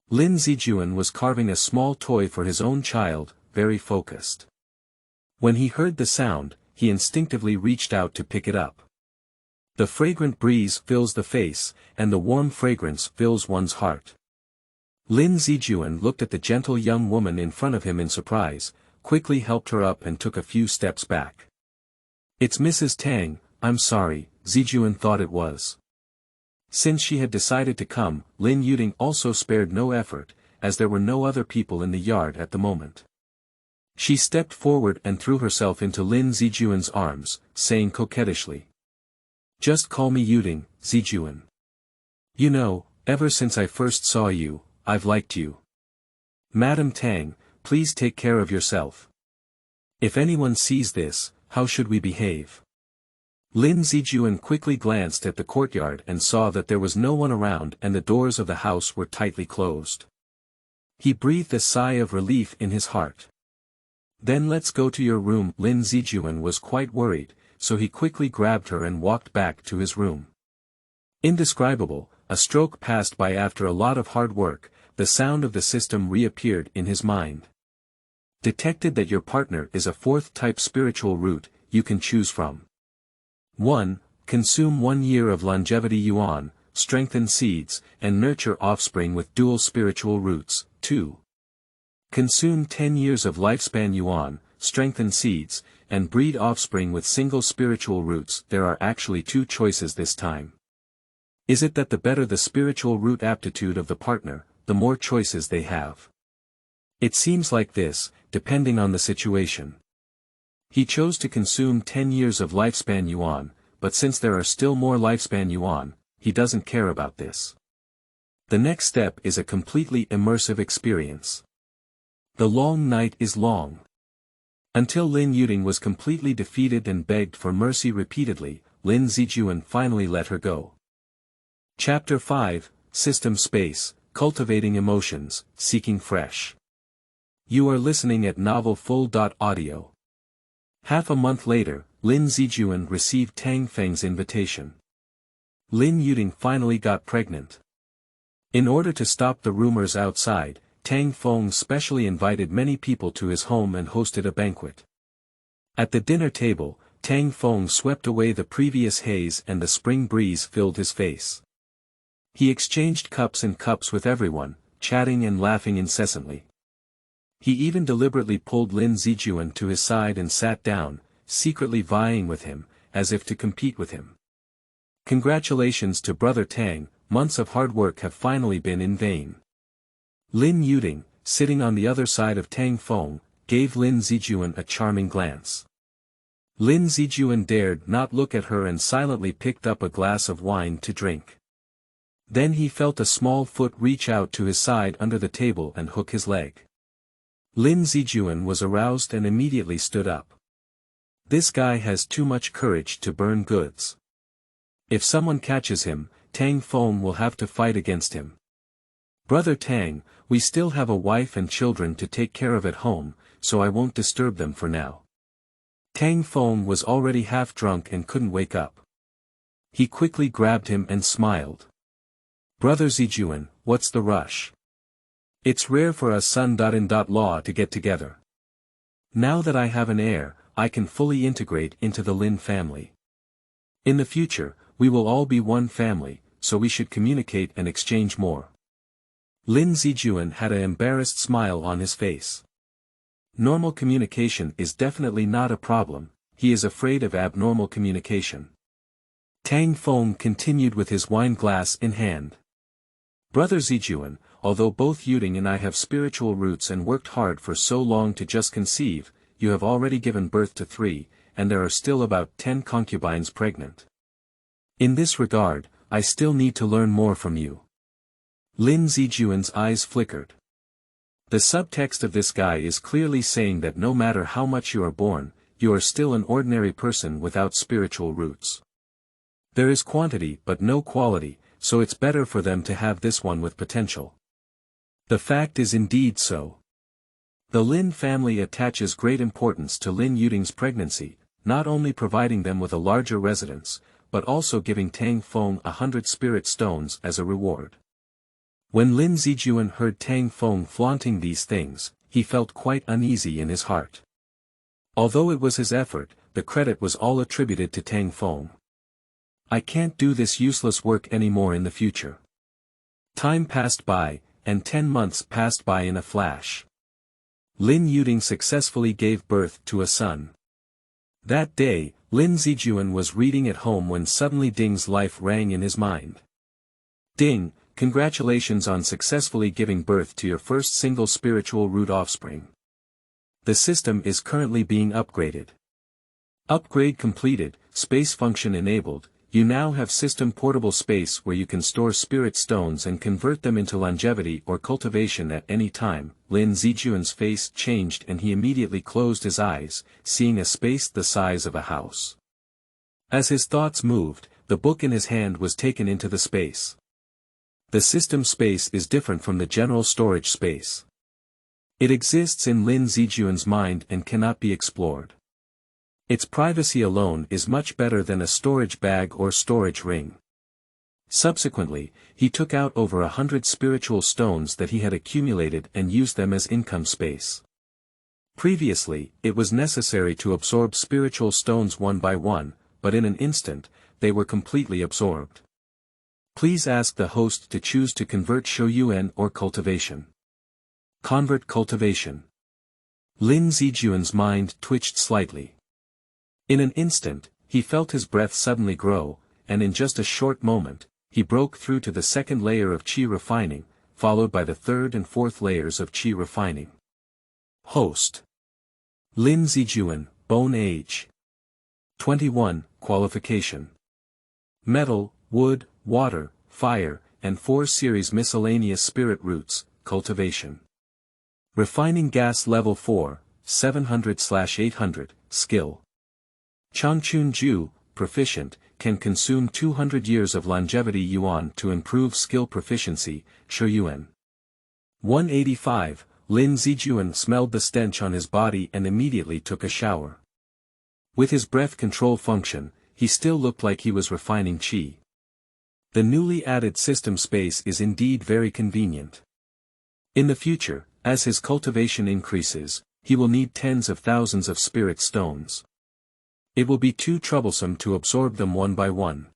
Speaker 1: Lin Zijuan was carving a small toy for his own child, very focused. When he heard the sound, he instinctively reached out to pick it up. The fragrant breeze fills the face, and the warm fragrance fills one's heart. Lin Zijuan looked at the gentle young woman in front of him in surprise, quickly helped her up and took a few steps back. "It's Mrs. Tang, I'm sorry," Zijuan thought it was. Since she had decided to come, Lin Yuting also spared no effort, as there were no other people in the yard at the moment. She stepped forward and threw herself into Lin Zijuan's arms, saying coquettishly, "Just call me Yuting, Zijuan. You know, ever since I first saw you, I've liked you. Madam Tang, please take care of yourself. If anyone sees this, how should we behave?" Lin Zijuan quickly glanced at the courtyard and saw that there was no one around and the doors of the house were tightly closed. He breathed a sigh of relief in his heart. "Then let's go to your room." Lin Zijuan was quite worried, so he quickly grabbed her and walked back to his room. Indescribable, a stroke passed by after a lot of hard work, the sound of the system reappeared in his mind. Detected that your partner is a 4th type spiritual root, you can choose from. 1. Consume 1 year of longevity yuan, strengthen seeds, and nurture offspring with dual spiritual roots. 2. Consume 10 years of lifespan yuan, strengthen seeds, and breed offspring with single spiritual roots. There are actually 2 choices this time. Is it that the better the spiritual root aptitude of the partner, the more choices they have? It seems like this, depending on the situation. He chose to consume 10 years of lifespan yuan, but since there are still more lifespan yuan, he doesn't care about this. The next step is a completely immersive experience. The long night is long. Until Lin Yuding was completely defeated and begged for mercy repeatedly, Lin Zijuan finally let her go. Chapter 5, System Space, Cultivating Emotions, Seeking Fresh. You are listening at novelfull.audio. Half a month later, Lin Zijuan received Tang Feng's invitation. Lin Yuding finally got pregnant. In order to stop the rumors outside, Tang Feng specially invited many people to his home and hosted a banquet. At the dinner table, Tang Feng swept away the previous haze and the spring breeze filled his face. He exchanged cups and cups with everyone, chatting and laughing incessantly. He even deliberately pulled Lin Zijuan to his side and sat down, secretly vying with him, as if to compete with him. Congratulations to Brother Tang, months of hard work have finally been in vain. Lin Yuding, sitting on the other side of Tang Feng, gave Lin Zijuan a charming glance. Lin Zijuan dared not look at her and silently picked up a glass of wine to drink. Then he felt a small foot reach out to his side under the table and hook his leg. Lin Zijuan was aroused and immediately stood up. This guy has too much courage to burn goods. If someone catches him, Tang Feng will have to fight against him. Brother Tang, we still have a wife and children to take care of at home, so I won't disturb them for now. Tang Feng was already half drunk and couldn't wake up. He quickly grabbed him and smiled. Brother Zijuan, what's the rush? It's rare for us son-in-law to get together. Now that I have an heir, I can fully integrate into the Lin family. In the future, we will all be one family, so we should communicate and exchange more. Lin Zijuan had an embarrassed smile on his face. Normal communication is definitely not a problem, he is afraid of abnormal communication. Tang Feng continued with his wine glass in hand. Brother Zijuan, although both Yuding and I have spiritual roots and worked hard for so long to just conceive, you have already given birth to 3, and there are still about 10 concubines pregnant. In this regard, I still need to learn more from you. Lin Zijuan's eyes flickered. The subtext of this guy is clearly saying that no matter how much you are born, you are still an ordinary person without spiritual roots. There is quantity but no quality, so it's better for them to have this one with potential. The fact is indeed so. The Lin family attaches great importance to Lin Yuding's pregnancy, not only providing them with a larger residence, but also giving Tang Feng 100 spirit stones as a reward. When Lin Zijuan heard Tang Feng flaunting these things, he felt quite uneasy in his heart. Although it was his effort, the credit was all attributed to Tang Feng. I can't do this useless work anymore in the future. Time passed by, and 10 months passed by in a flash. Lin Yuding successfully gave birth to a son. That day, Lin Zijuan was reading at home when suddenly Ding's life rang in his mind. Ding, congratulations on successfully giving birth to your first single spiritual root offspring. The system is currently being upgraded. Upgrade completed, space function enabled. You now have system portable space where you can store spirit stones and convert them into longevity or cultivation at any time. Lin Zijuan's face changed and he immediately closed his eyes, seeing a space the size of a house. As his thoughts moved, the book in his hand was taken into the space. The system space is different from the general storage space. It exists in Lin Zijuan's mind and cannot be explored. Its privacy alone is much better than a storage bag or storage ring. Subsequently, he took out over 100 spiritual stones that he had accumulated and used them as income space. Previously, it was necessary to absorb spiritual stones one by one, but in an instant, they were completely absorbed. Please ask the host to choose to convert Shoyuan or Cultivation. Convert Cultivation. Lin Zijuan's mind twitched slightly. In an instant, he felt his breath suddenly grow, and in just a short moment, he broke through to the second layer of qi refining, followed by the third and fourth layers of qi refining. Host. Lin Zijuan, Bone Age. 21, Qualification. Metal, wood, water, fire, and 4 series miscellaneous spirit roots, Cultivation. Refining gas level 4, 700/800, skill. Changchun Ju, proficient, can consume 200 years of longevity yuan to improve skill proficiency, Shoyuan. 185, Lin Zijuan smelled the stench on his body and immediately took a shower. With his breath control function, he still looked like he was refining qi. The newly added system space is indeed very convenient. In the future, as his cultivation increases, he will need tens of thousands of spirit stones. It will be too troublesome to absorb them one by one.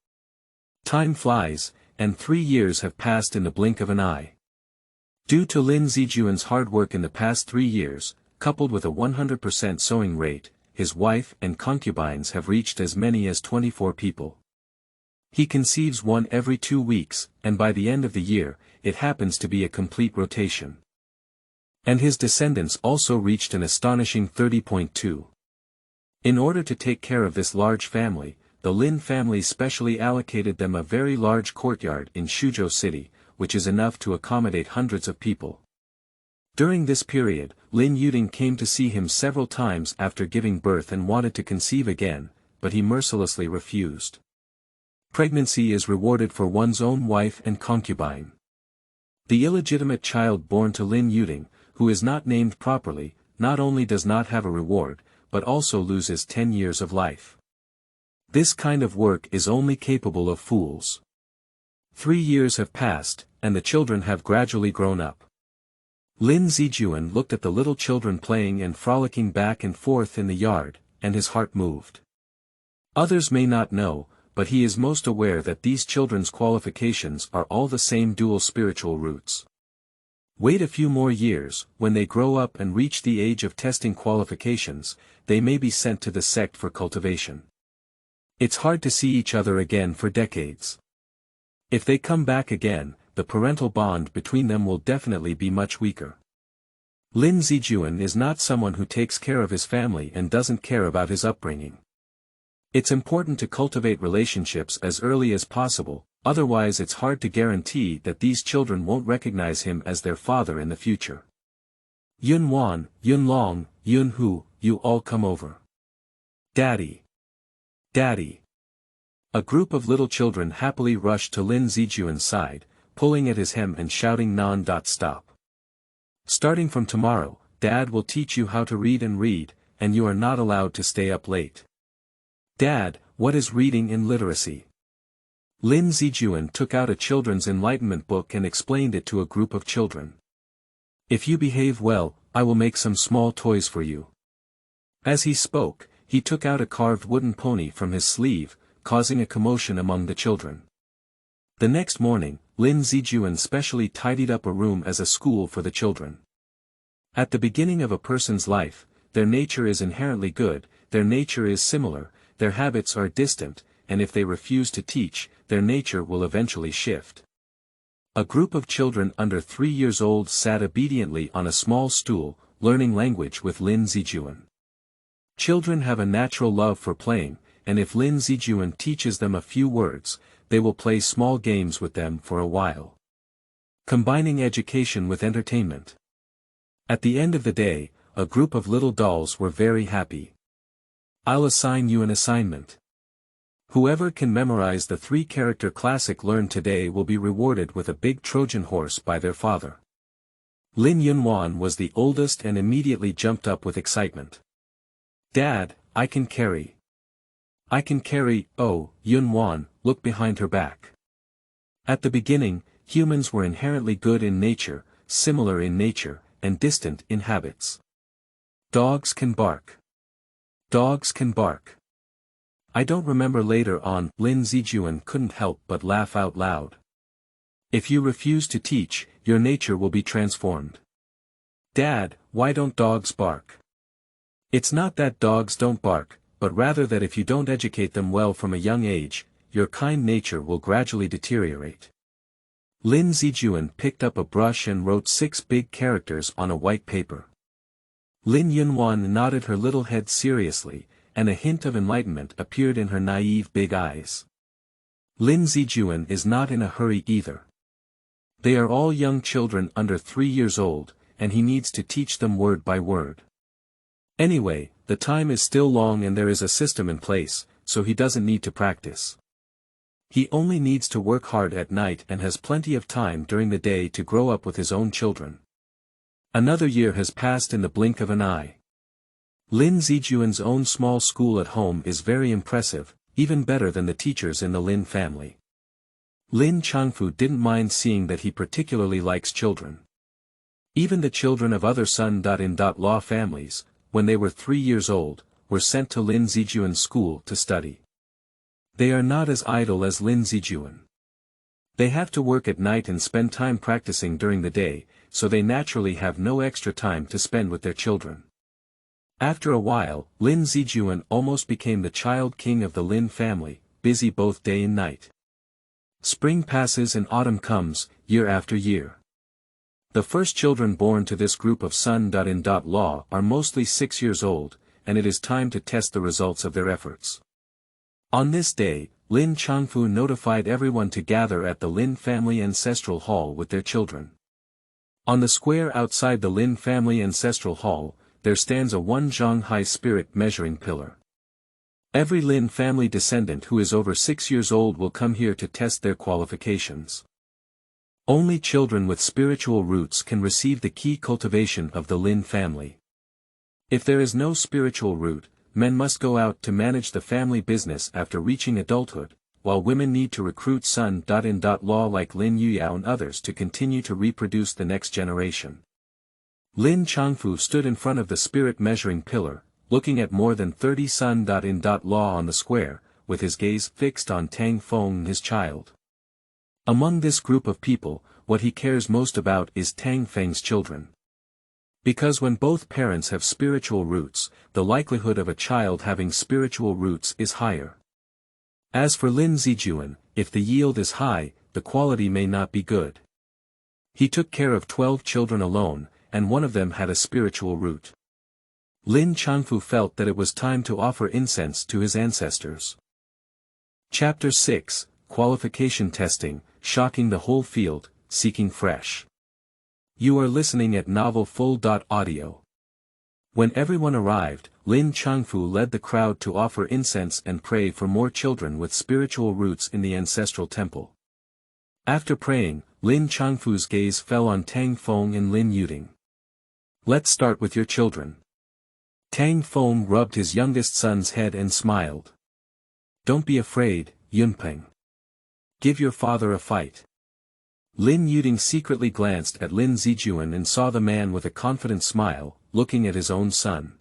Speaker 1: Time flies, and 3 years have passed in the blink of an eye. Due to Lin Zijuan's hard work in the past 3 years, coupled with a 100% sowing rate, his wife and concubines have reached as many as 24 people. He conceives one every 2 weeks, and by the end of the year, it happens to be a complete rotation. And his descendants also reached an astonishing 30.2. In order to take care of this large family, the Lin family specially allocated them a very large courtyard in Shuzhou City, which is enough to accommodate hundreds of people. During this period, Lin Yuding came to see him several times after giving birth and wanted to conceive again, but he mercilessly refused. Pregnancy is rewarded for one's own wife and concubine. The illegitimate child born to Lin Yuding, who is not named properly, not only does not have a reward, but also loses 10 years of life. This kind of work is only capable of fools. 3 years have passed, and the children have gradually grown up. Lin Zijuan looked at the little children playing and frolicking back and forth in the yard, and his heart moved. Others may not know, but he is most aware that these children's qualifications are all the same dual spiritual roots. Wait a few more years, when they grow up and reach the age of testing qualifications, they may be sent to the sect for cultivation. It's hard to see each other again for decades. If they come back again, the parental bond between them will definitely be much weaker. Lin Zijuan is not someone who takes care of his family and doesn't care about his upbringing. It's important to cultivate relationships as early as possible, otherwise it's hard to guarantee that these children won't recognize him as their father in the future. Yun Wan, Yun Long, Yun Hu, you all come over. Daddy. Daddy. A group of little children happily rushed to Lin Zijuan's side, pulling at his hem and shouting non-stop. Starting from tomorrow, Dad will teach you how to read, and you are not allowed to stay up late. Dad, what is reading and literacy? Lin Zijuan took out a children's enlightenment book and explained it to a group of children. If you behave well, I will make some small toys for you. As he spoke, he took out a carved wooden pony from his sleeve, causing a commotion among the children. The next morning, Lin Zijuan specially tidied up a room as a school for the children. At the beginning of a person's life, their nature is inherently good, their nature is similar, their habits are distant, and if they refuse to teach, their nature will eventually shift. A group of children under 3 years old sat obediently on a small stool, learning language with Lin Zijuan. Children have a natural love for playing, and if Lin Zijuan teaches them a few words, they will play small games with them for a while. Combining education with entertainment. At the end of the day, a group of little dolls were very happy. I'll assign you an assignment. Whoever can memorize the 3-character classic learned today will be rewarded with a big Trojan horse by their father. Lin Yunwan was the oldest and immediately jumped up with excitement. Dad, I can carry. I can carry. Oh, Yunwan, look behind her back. At the beginning, humans were inherently good in nature, similar in nature, and distant in habits. Dogs can bark. Dogs can bark. I don't remember later on. Lin Zijuan couldn't help but laugh out loud. If you refuse to teach, your nature will be transformed. Dad, why don't dogs bark? It's not that dogs don't bark, but rather that if you don't educate them well from a young age, your kind nature will gradually deteriorate. Lin Zijuan picked up a brush and wrote 6 big characters on a white paper. Lin Yunwan nodded her little head seriously, and a hint of enlightenment appeared in her naive big eyes. Lin Zijuan is not in a hurry either. They are all young children under 3 years old, and he needs to teach them word by word. Anyway, the time is still long and there is a system in place, so he doesn't need to practice. He only needs to work hard at night and has plenty of time during the day to grow up with his own children. Another year has passed in the blink of an eye. Lin Zijuan's own small school at home is very impressive, even better than the teachers in the Lin family. Lin Changfu didn't mind seeing that he particularly likes children. Even the children of other son-in-law families, when they were 3 years old, were sent to Lin Zijuan's school to study. They are not as idle as Lin Zijuan. They have to work at night and spend time practicing during the day, so they naturally have no extra time to spend with their children. After a while, Lin Zijuan almost became the child king of the Lin family, busy both day and night. Spring passes and autumn comes, year after year. The first children born to this group of son-in-law are mostly 6 years old, and it is time to test the results of their efforts. On this day, Lin Changfu notified everyone to gather at the Lin family ancestral hall with their children. On the square outside the Lin family ancestral hall, there stands a 1 zhang high spirit measuring pillar. Every Lin family descendant who is over 6 years old will come here to test their qualifications. Only children with spiritual roots can receive the key cultivation of the Lin family. If there is no spiritual root, men must go out to manage the family business after reaching adulthood, while women need to recruit son-in-law like Lin Yuyao and others to continue to reproduce the next generation. Lin Changfu stood in front of the spirit measuring pillar, looking at more than 30 son-in-law on the square, with his gaze fixed on Tang Feng, his child. Among this group of people, what he cares most about is Tang Feng's children. Because when both parents have spiritual roots, the likelihood of a child having spiritual roots is higher. As for Lin Zijuan, if the yield is high, the quality may not be good. He took care of 12 children alone, and one of them had a spiritual root. Lin Changfu felt that it was time to offer incense to his ancestors. Chapter 6, Qualification Testing, Shocking the Whole Field, Seeking Fresh. You are listening at Novel Full.audio. When everyone arrived, Lin Changfu led the crowd to offer incense and pray for more children with spiritual roots in the ancestral temple. After praying, Lin Changfu's gaze fell on Tang Feng and Lin Yuding. Let's start with your children. Tang Feng rubbed his youngest son's head and smiled. Don't be afraid, Yunpeng. Give your father a fight. Lin Yuding secretly glanced at Lin Zijuan and saw the man with a confident smile, looking at his own son.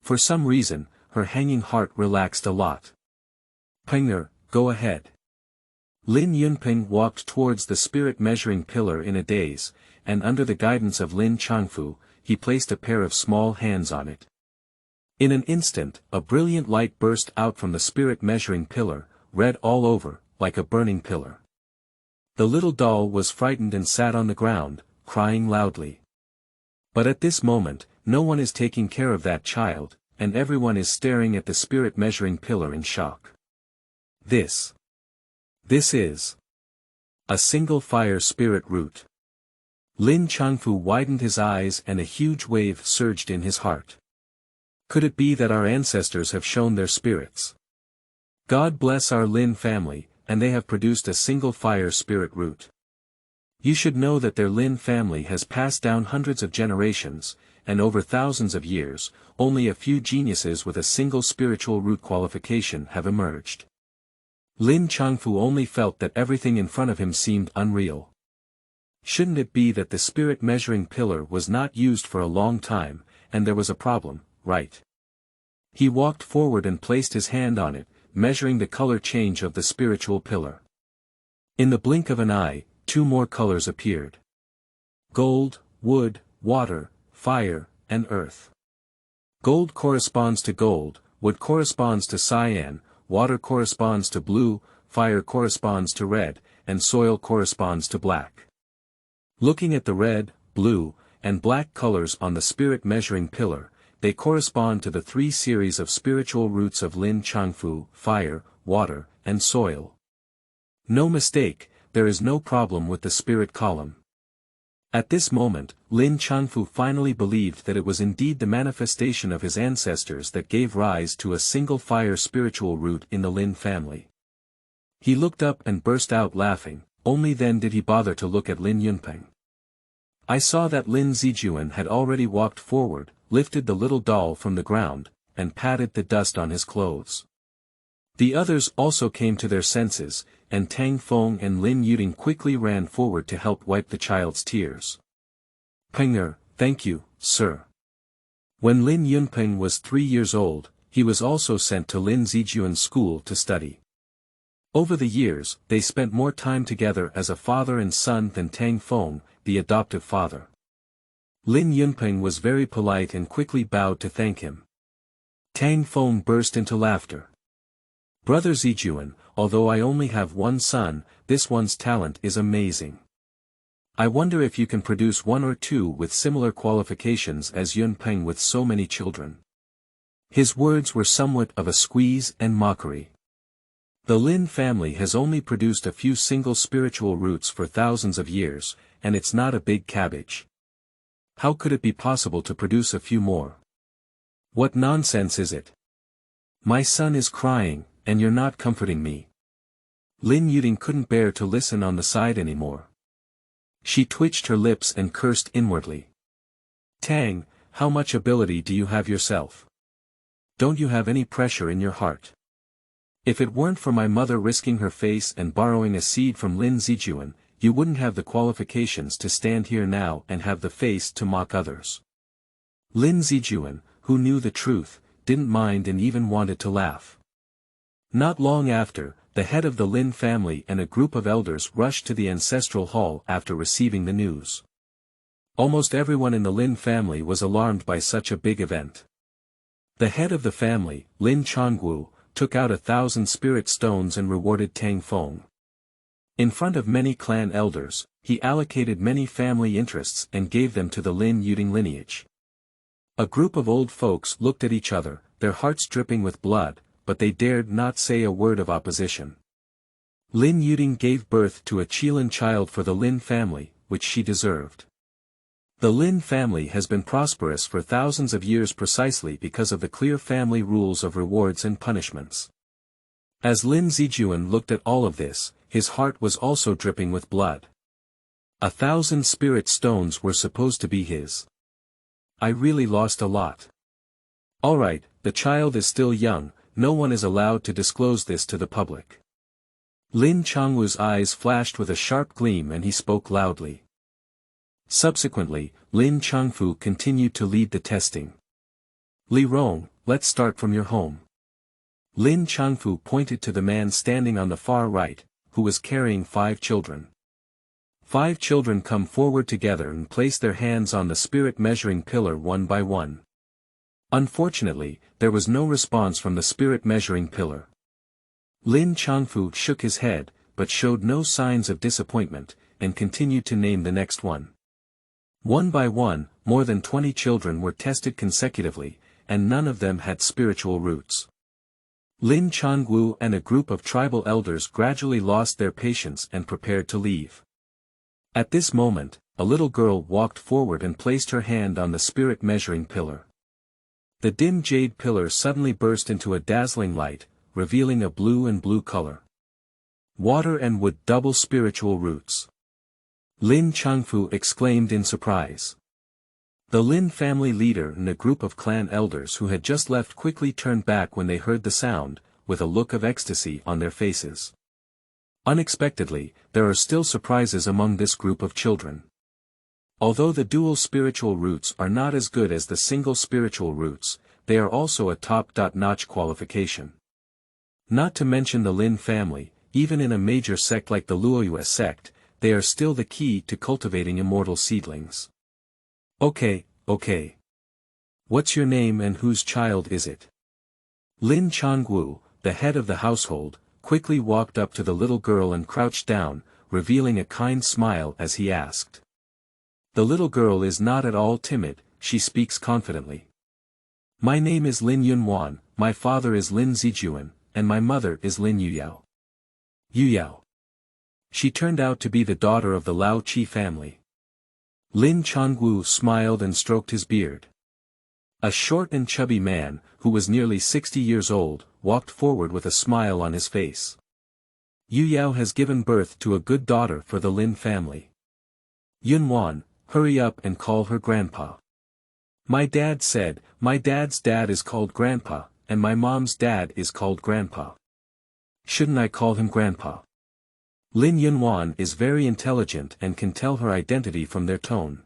Speaker 1: For some reason, her hanging heart relaxed a lot. Pengner, go ahead. Lin Yunpeng walked towards the spirit measuring pillar in a daze, and under the guidance of Lin Changfu, he placed a pair of small hands on it. In an instant, a brilliant light burst out from the spirit measuring pillar, red all over, like a burning pillar. The little doll was frightened and sat on the ground, crying loudly. But at this moment, no one is taking care of that child, and everyone is staring at the spirit measuring pillar in shock. This is a single fire spirit root. Lin Changfu widened his eyes and a huge wave surged in his heart. Could it be that our ancestors have shown their spirits? God bless our Lin family, and they have produced a single fire spirit root. You should know that their Lin family has passed down hundreds of generations, and over thousands of years, only a few geniuses with a single spiritual root qualification have emerged. Lin Changfu only felt that everything in front of him seemed unreal. Shouldn't it be that the spirit measuring pillar was not used for a long time, and there was a problem, right? He walked forward and placed his hand on it, measuring the color change of the spiritual pillar. In the blink of an eye, 2 more colors appeared. Gold, wood, water, fire, and earth. Gold corresponds to gold, wood corresponds to cyan, water corresponds to blue, fire corresponds to red, and soil corresponds to black. Looking at the red, blue, and black colors on the spirit measuring pillar, they correspond to the 3 series of spiritual roots of Lin Changfu, fire, water, and soil. No mistake, there is no problem with the spirit column. At this moment, Lin Changfu finally believed that it was indeed the manifestation of his ancestors that gave rise to a single fire spiritual root in the Lin family. He looked up and burst out laughing, only then did he bother to look at Lin Yunpeng. I saw that Lin Zijuan had already walked forward, lifted the little doll from the ground, and patted the dust on his clothes. The others also came to their senses, and Tang Feng and Lin Yuding quickly ran forward to help wipe the child's tears. Penger, thank you, sir. When Lin Yunpeng was 3 years old, he was also sent to Lin Zijuan's school to study. Over the years, they spent more time together as a father and son than Tang Feng, the adoptive father. Lin Yunpeng was very polite and quickly bowed to thank him. Tang Feng burst into laughter. Brother Zijuan, although I only have one son, this one's talent is amazing. I wonder if you can produce 1 or 2 with similar qualifications as Yunpeng with so many children. His words were somewhat of a squeeze and mockery. The Lin family has only produced a few single spiritual roots for thousands of years, and it's not a big cabbage. How could it be possible to produce a few more? What nonsense is it? My son is crying, and you're not comforting me. Lin Yuding couldn't bear to listen on the side anymore. She twitched her lips and cursed inwardly. Tang, how much ability do you have yourself? Don't you have any pressure in your heart? If it weren't for my mother risking her face and borrowing a seed from Lin Zijuan, you wouldn't have the qualifications to stand here now and have the face to mock others. Lin Zijuan, who knew the truth, didn't mind and even wanted to laugh. Not long after, the head of the Lin family and a group of elders rushed to the ancestral hall after receiving the news. Almost everyone in the Lin family was alarmed by such a big event. The head of the family, Lin Changwu, took out 1,000 spirit stones and rewarded Tang Feng. In front of many clan elders, he allocated many family interests and gave them to the Lin Yuding lineage. A group of old folks looked at each other, their hearts dripping with blood, but they dared not say a word of opposition. Lin Yuding gave birth to a Qilin child for the Lin family, which she deserved. The Lin family has been prosperous for thousands of years precisely because of the clear family rules of rewards and punishments. As Lin Zijuan looked at all of this, his heart was also dripping with blood. 1,000 spirit stones were supposed to be his. I really lost a lot. Alright, the child is still young, no one is allowed to disclose this to the public. Lin Changwu's eyes flashed with a sharp gleam and he spoke loudly. Subsequently, Lin Changfu continued to lead the testing. Li Rong, let's start from your home. Lin Changfu pointed to the man standing on the far right, who was carrying 5 children. 5 children come forward together and place their hands on the spirit measuring pillar one by one. Unfortunately, there was no response from the spirit measuring pillar. Lin Changfu shook his head, but showed no signs of disappointment, and continued to name the next one. One by one, more than 20 children were tested consecutively, and none of them had spiritual roots. Lin Changwu and a group of tribal elders gradually lost their patience and prepared to leave. At this moment, a little girl walked forward and placed her hand on the spirit measuring pillar. The dim jade pillar suddenly burst into a dazzling light, revealing a blue and blue color. Water and wood double spiritual roots. Lin Changfu exclaimed in surprise. The Lin family leader and a group of clan elders who had just left quickly turned back when they heard the sound, with a look of ecstasy on their faces. Unexpectedly, there are still surprises among this group of children. Although the dual spiritual roots are not as good as the single spiritual roots, they are also a top-notch qualification. Not to mention the Lin family, even in a major sect like the Luoyue sect, they are still the key to cultivating immortal seedlings. Okay. What's your name and whose child is it? Lin Changwu, the head of the household, quickly walked up to the little girl and crouched down, revealing a kind smile as he asked. The little girl is not at all timid, she speaks confidently. My name is Lin Yunwan, my father is Lin Zijuan, and my mother is Lin Yuyao. Yuyao. She turned out to be the daughter of the Lao Qi family. Lin Changwu smiled and stroked his beard. A short and chubby man, who was nearly 60 years old, walked forward with a smile on his face. Yuyao has given birth to a good daughter for the Lin family. Yunwan, hurry up and call her grandpa. My dad said, my dad's dad is called grandpa, and my mom's dad is called grandpa. Shouldn't I call him grandpa? Lin Yunwan is very intelligent and can tell her identity from their tone.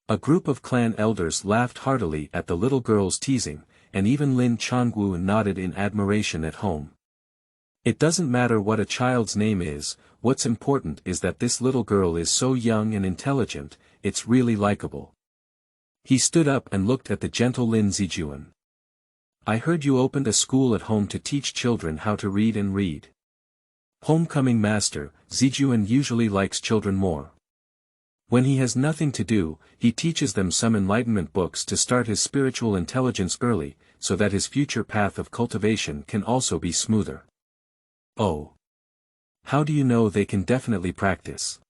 Speaker 1: A group of clan elders laughed heartily at the little girl's teasing, and even Lin Changwu nodded in admiration at home. It doesn't matter what a child's name is, what's important is that this little girl is so young and intelligent, it's really likable. He stood up and looked at the gentle Lin Zijuan. I heard you opened a school at home to teach children how to read and read. Homecoming master, Zijuan usually likes children more. When he has nothing to do, he teaches them some enlightenment books to start his spiritual intelligence early, so that his future path of cultivation can also be smoother. Oh. How do you know they can definitely practice?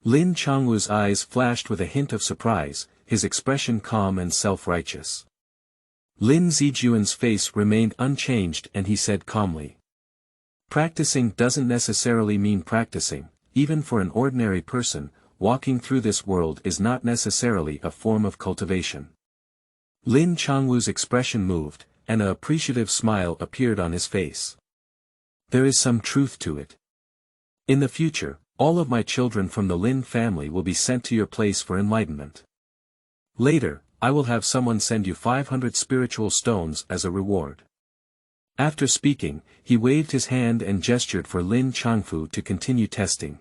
Speaker 1: Lin Changwu's eyes flashed with a hint of surprise, his expression calm and self-righteous. Lin Zijuan's face remained unchanged and he said calmly. Practicing doesn't necessarily mean practicing, even for an ordinary person, walking through this world is not necessarily a form of cultivation. Lin Changwu's expression moved, and an appreciative smile appeared on his face. There is some truth to it. In the future, all of my children from the Lin family will be sent to your place for enlightenment. Later, I will have someone send you 500 spiritual stones as a reward. After speaking, he waved his hand and gestured for Lin Changfu to continue testing.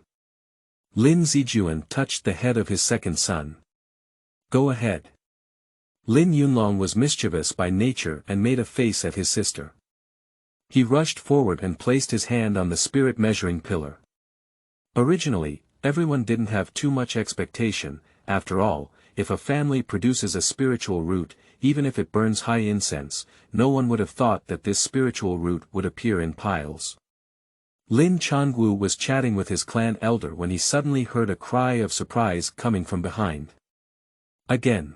Speaker 1: Lin Zijuan touched the head of his second son. Go ahead. Lin Yunlong was mischievous by nature and made a face at his sister. He rushed forward and placed his hand on the spirit measuring pillar. Originally, everyone didn't have too much expectation. After all, if a family produces a spiritual root, even if it burns high incense, no one would have thought that this spiritual root would appear in piles. Lin Changwu was chatting with his clan elder when he suddenly heard a cry of surprise coming from behind. Again.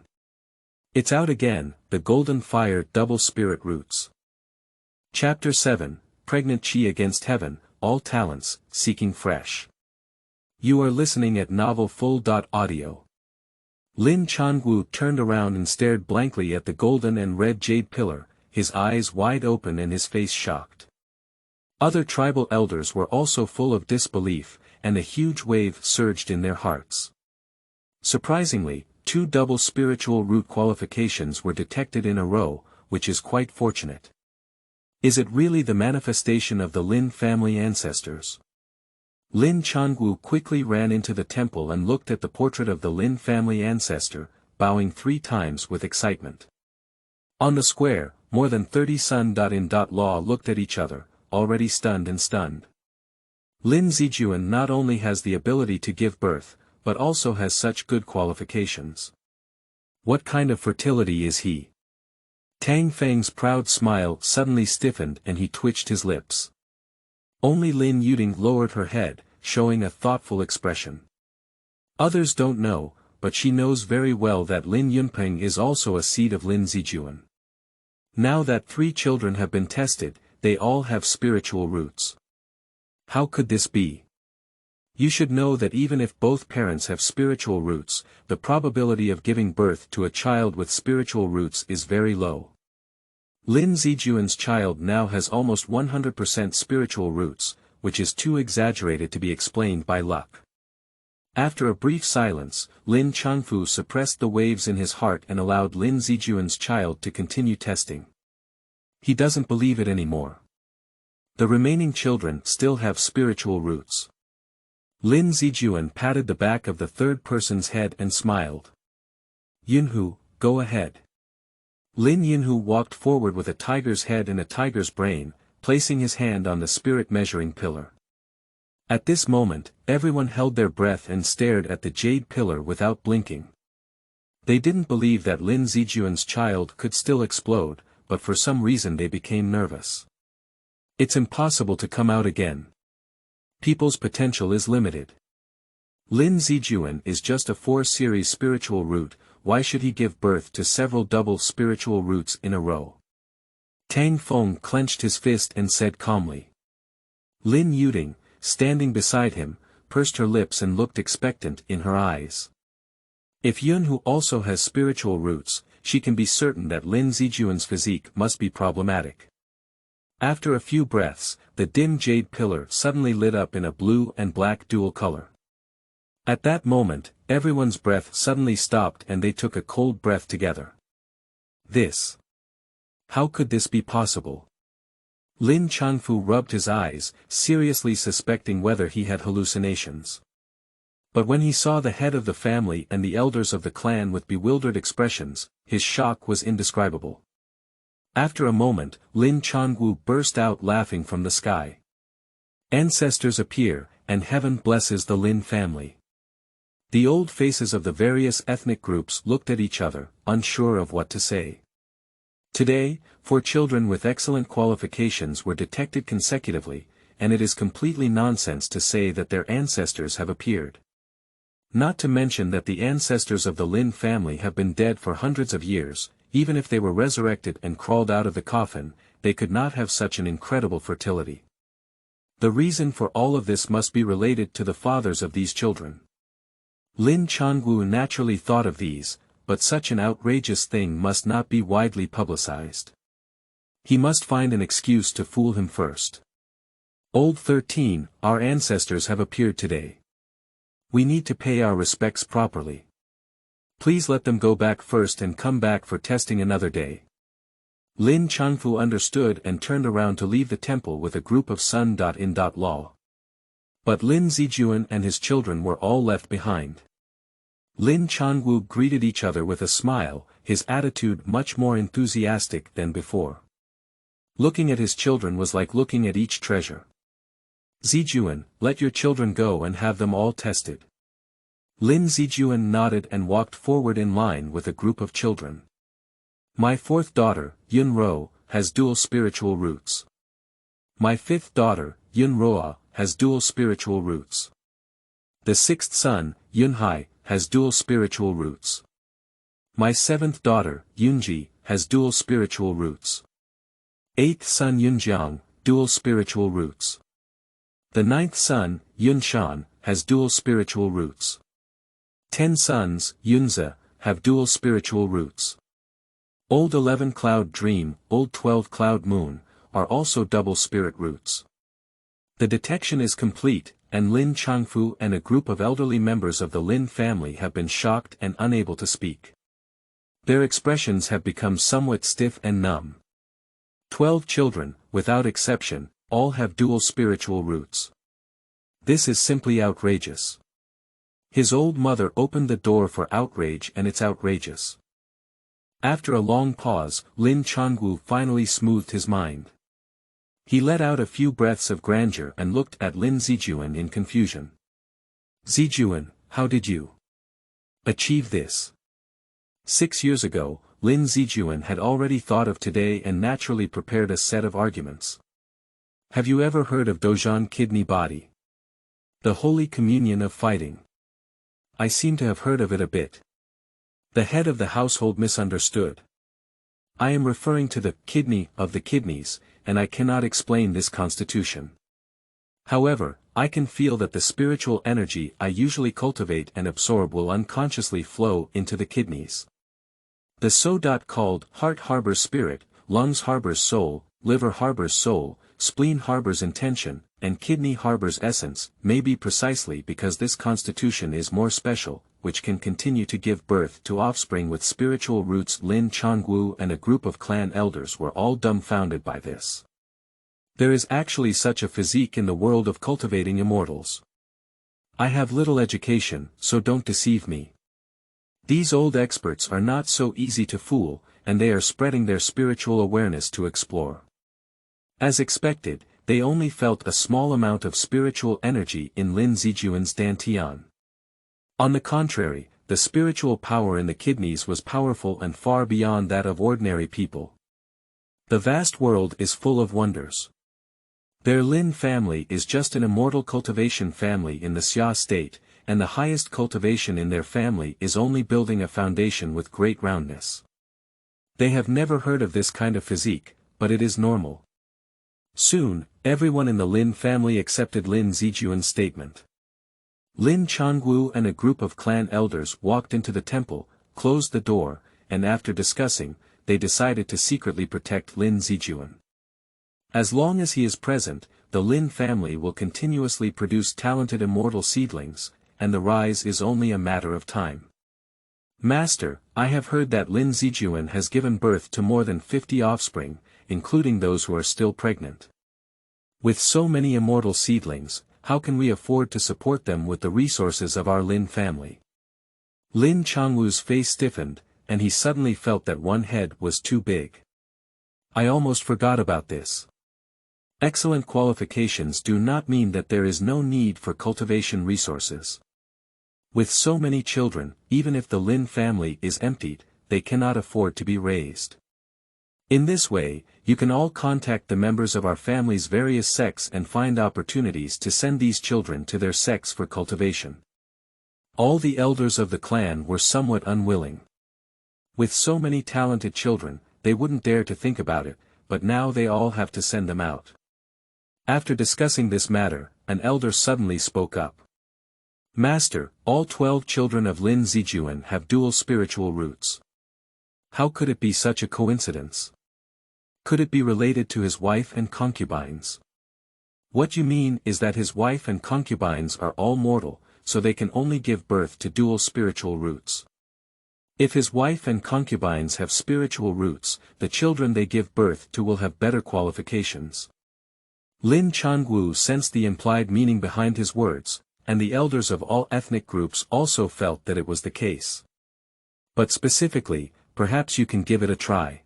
Speaker 1: It's out again, the golden fire double spirit roots. Chapter 7, Pregnant Chi Against Heaven, All Talents, Seeking Fresh. You are listening at novelfull.audio. Lin Changwu turned around and stared blankly at the golden and red jade pillar, his eyes wide open and his face shocked. Other tribal elders were also full of disbelief, and a huge wave surged in their hearts. Surprisingly, 2 double spiritual root qualifications were detected in a row, which is quite fortunate. Is it really the manifestation of the Lin family ancestors? Lin Changwu quickly ran into the temple and looked at the portrait of the Lin family ancestor, bowing 3 times with excitement. On the square, more than 30 Sun.in.law looked at each other, already stunned and stunned. Lin Zijuan not only has the ability to give birth, but also has such good qualifications. What kind of fertility is he? Tang Feng's proud smile suddenly stiffened and he twitched his lips. Only Lin Yuding lowered her head, showing a thoughtful expression. Others don't know, but she knows very well that Lin Yunpeng is also a seed of Lin Zijuan. Now that 3 children have been tested, they all have spiritual roots. How could this be? You should know that even if both parents have spiritual roots, the probability of giving birth to a child with spiritual roots is very low. Lin Zijuan's child now has almost 100% spiritual roots, which is too exaggerated to be explained by luck. After a brief silence, Lin Changfu suppressed the waves in his heart and allowed Lin Zijuan's child to continue testing. He doesn't believe it anymore. The remaining children still have spiritual roots. Lin Zijuan patted the back of the third person's head and smiled. Yunhu, go ahead. Lin Yunhu walked forward with a tiger's head and a tiger's brain, placing his hand on the spirit measuring pillar. At this moment, everyone held their breath and stared at the jade pillar without blinking. They didn't believe that Lin Zijuan's child could still explode, but for some reason they became nervous. It's impossible to come out again. People's potential is limited. Lin Zijuan is just a 4-series spiritual root, why should he give birth to several double spiritual roots in a row? Tang Feng clenched his fist and said calmly. Lin Yuding, standing beside him, pursed her lips and looked expectant in her eyes. If Yunhu also has spiritual roots, she can be certain that Lin Zijuan's physique must be problematic. After a few breaths, the dim jade pillar suddenly lit up in a blue and black dual color. At that moment, everyone's breath suddenly stopped and they took a cold breath together. This. How could this be possible? Lin Changfu rubbed his eyes, seriously suspecting whether he had hallucinations. But when he saw the head of the family and the elders of the clan with bewildered expressions, his shock was indescribable. After a moment, Lin Changwu burst out laughing from the sky. Ancestors appear, and heaven blesses the Lin family. The old faces of the various ethnic groups looked at each other, unsure of what to say. Today, 4 children with excellent qualifications were detected consecutively, and it is completely nonsense to say that their ancestors have appeared. Not to mention that the ancestors of the Lin family have been dead for hundreds of years, even if they were resurrected and crawled out of the coffin, they could not have such an incredible fertility. The reason for all of this must be related to the fathers of these children. Lin Changwu naturally thought of these, but such an outrageous thing must not be widely publicized. He must find an excuse to fool him first. Old 13, our ancestors have appeared today. We need to pay our respects properly. Please let them go back first and come back for testing another day. Lin Changfu understood and turned around to leave the temple with a group of Sun.in.law. But Lin Zijuan and his children were all left behind. Lin Changwu greeted each other with a smile, his attitude much more enthusiastic than before. Looking at his children was like looking at each treasure. Zijuan, let your children go and have them all tested. Lin Zijuan nodded and walked forward in line with a group of children. My 4th daughter, Yun Ro, has dual spiritual roots. My 5th daughter, Yun Roa, has dual spiritual roots. The 6th son, Yun Hai, has dual spiritual roots. My 7th daughter, Yunji, has dual spiritual roots. 8th son Yunjiang, dual spiritual roots. The 9th son, Yunshan, has dual spiritual roots. 10 sons, Yunze, have dual spiritual roots. Old 11 Cloud Dream, Old 12 Cloud Moon, are also double spirit roots. The detection is complete, and Lin Changfu and a group of elderly members of the Lin family have been shocked and unable to speak. Their expressions have become somewhat stiff and numb. 12 children, without exception, all have dual spiritual roots. This is simply outrageous. His old mother opened the door for outrage, and it's outrageous. After a long pause, Lin Changwu finally smoothed his mind. He let out a few breaths of grandeur and looked at Lin Zijuan in confusion. Zijuan, how did you achieve this? 6 years ago, Lin Zijuan had already thought of today and naturally prepared a set of arguments. Have you ever heard of Dozhan kidney body? The Holy Communion of Fighting. I seem to have heard of it a bit. The head of the household misunderstood. I am referring to the kidney of the kidneys, and I cannot explain this constitution. However, I can feel that the spiritual energy I usually cultivate and absorb will unconsciously flow into the kidneys. The so-called heart harbors spirit, lungs harbors soul, liver harbors soul, spleen harbors intention, and kidney harbors essence, may be precisely because this constitution is more special, which can continue to give birth to offspring with spiritual roots. Lin Changwu and a group of clan elders were all dumbfounded by this. There is actually such a physique in the world of cultivating immortals. I have little education, so don't deceive me. These old experts are not so easy to fool, and they are spreading their spiritual awareness to explore. As expected, they only felt a small amount of spiritual energy in Lin Zijuan's dantian. On the contrary, the spiritual power in the kidneys was powerful and far beyond that of ordinary people. The vast world is full of wonders. Their Lin family is just an immortal cultivation family in the Xia state, and the highest cultivation in their family is only building a foundation with great roundness. They have never heard of this kind of physique, but it is normal. Soon, everyone in the Lin family accepted Lin Zijuan's statement. Lin Changwu and a group of clan elders walked into the temple, closed the door, and after discussing, they decided to secretly protect Lin Zijuan. As long as he is present, the Lin family will continuously produce talented immortal seedlings, and the rise is only a matter of time. Master, I have heard that Lin Zijuan has given birth to more than 50 offspring, including those who are still pregnant. With so many immortal seedlings, how can we afford to support them with the resources of our Lin family? Lin Changwu's face stiffened, and he suddenly felt that one head was too big. I almost forgot about this. Excellent qualifications do not mean that there is no need for cultivation resources. With so many children, even if the Lin family is emptied, they cannot afford to be raised. In this way, you can all contact the members of our family's various sects and find opportunities to send these children to their sects for cultivation. All the elders of the clan were somewhat unwilling. With so many talented children, they wouldn't dare to think about it, but now they all have to send them out. After discussing this matter, an elder suddenly spoke up. Master, all 12 children of Lin Zijuan have dual spiritual roots. How could it be such a coincidence? Could it be related to his wife and concubines? What you mean is that his wife and concubines are all mortal, so they can only give birth to dual spiritual roots. If his wife and concubines have spiritual roots, the children they give birth to will have better qualifications. Lin Changwu sensed the implied meaning behind his words, and the elders of all ethnic groups also felt that it was the case. But specifically, perhaps you can give it a try.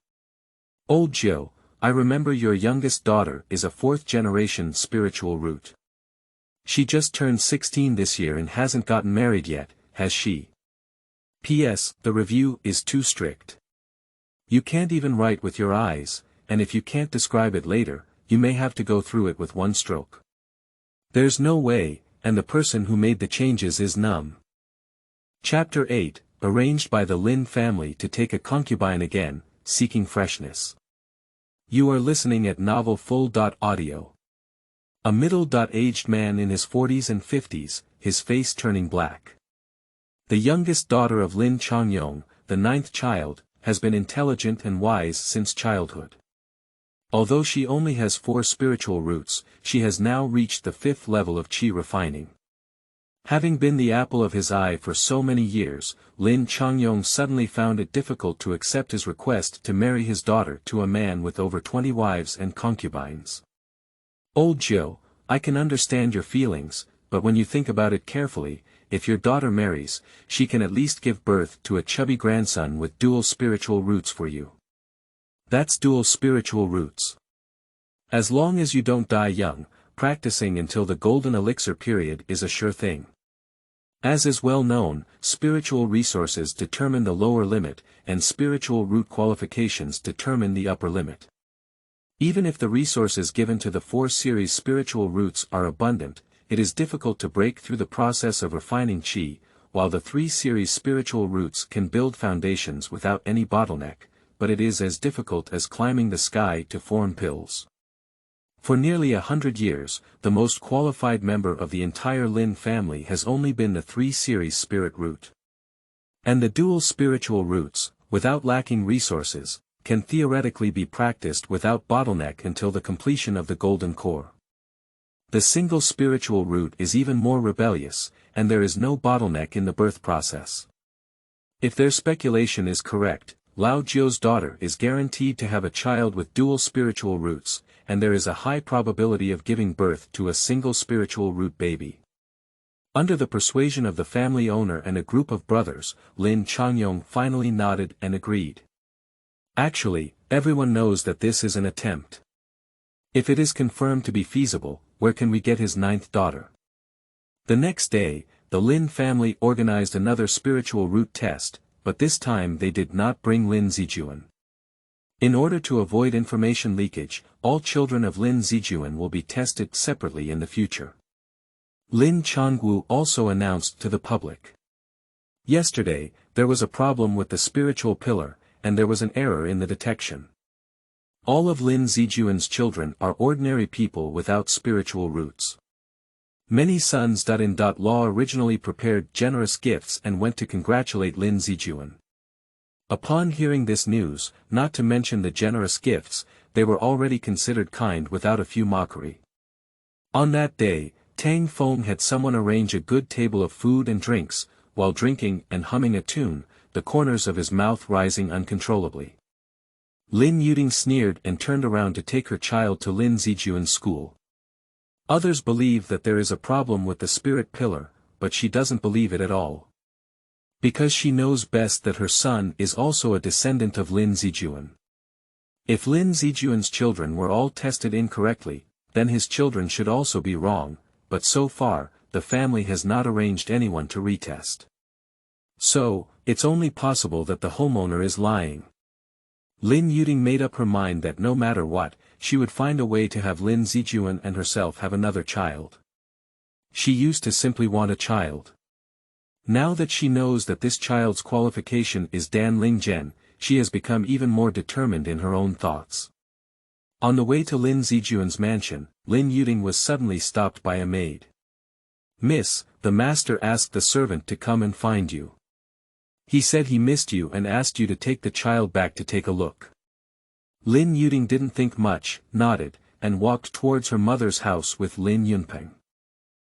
Speaker 1: Old Jiu, I remember your youngest daughter is a 4th-generation spiritual root. She just turned 16 this year and hasn't gotten married yet, has she? P.S. The review is too strict. You can't even write with your eyes, and if you can't describe it later, you may have to go through it with one stroke. There's no way, and the person who made the changes is numb. Chapter 8, arranged by the Lin family to take a concubine again, seeking freshness. You are listening at Novel Full. Audio. A middle-aged man in his 40s and 50s, his face turning black. The youngest daughter of Lin Changyong, the 9th child, has been intelligent and wise since childhood. Although she only has 4 spiritual roots, she has now reached the 5th level of qi refining. Having been the apple of his eye for so many years, Lin Changyong suddenly found it difficult to accept his request to marry his daughter to a man with over 20 wives and concubines. Old Jiu, I can understand your feelings, but when you think about it carefully, if your daughter marries, she can at least give birth to a chubby grandson with dual spiritual roots for you. That's dual spiritual roots. As long as you don't die young, practicing until the golden elixir period is a sure thing. As is well known, spiritual resources determine the lower limit, and spiritual root qualifications determine the upper limit. Even if the resources given to the 4 series spiritual roots are abundant, it is difficult to break through the process of refining qi, while the 3 series spiritual roots can build foundations without any bottleneck, but it is as difficult as climbing the sky to form pills. For nearly 100 years, the most qualified member of the entire Lin family has only been the 3 series spirit root. And the dual spiritual roots, without lacking resources, can theoretically be practiced without bottleneck until the completion of the golden core. The single spiritual root is even more rebellious, and there is no bottleneck in the birth process. If their speculation is correct, Lao Jiu's daughter is guaranteed to have a child with dual spiritual roots, and there is a high probability of giving birth to a single spiritual root baby. Under the persuasion of the family owner and a group of brothers, Lin Changyong finally nodded and agreed. Actually, everyone knows that this is an attempt. If it is confirmed to be feasible, where can we get his 9th daughter? The next day, the Lin family organized another spiritual root test, but this time they did not bring Lin Zijuan. In order to avoid information leakage, all children of Lin Zijuan will be tested separately in the future. Lin Changwu also announced to the public. Yesterday, there was a problem with the spiritual pillar, and there was an error in the detection. All of Lin Zijuan's children are ordinary people without spiritual roots. Many sons.in.law originally prepared generous gifts and went to congratulate Lin Zijuan. Upon hearing this news, not to mention the generous gifts, they were already considered kind without a few mockery. On that day, Tang Feng had someone arrange a good table of food and drinks, while drinking and humming a tune, the corners of his mouth rising uncontrollably. Lin Yuding sneered and turned around to take her child to Lin Zijuan's school. Others believe that there is a problem with the spirit pillar, but she doesn't believe it at all. Because she knows best that her son is also a descendant of Lin Zijuan. If Lin Zijuan's children were all tested incorrectly, then his children should also be wrong, but so far, the family has not arranged anyone to retest. So, it's only possible that the homeowner is lying. Lin Yuding made up her mind that no matter what, she would find a way to have Lin Zijuan and herself have another child. She used to simply want a child. Now that she knows that this child's qualification is Dan Lingzhen, she has become even more determined in her own thoughts. On the way to Lin Zijuan's mansion, Lin Yuding was suddenly stopped by a maid. "Miss, the master asked the servant to come and find you. He said he missed you and asked you to take the child back to take a look." Lin Yuding didn't think much, nodded, and walked towards her mother's house with Lin Yunpeng.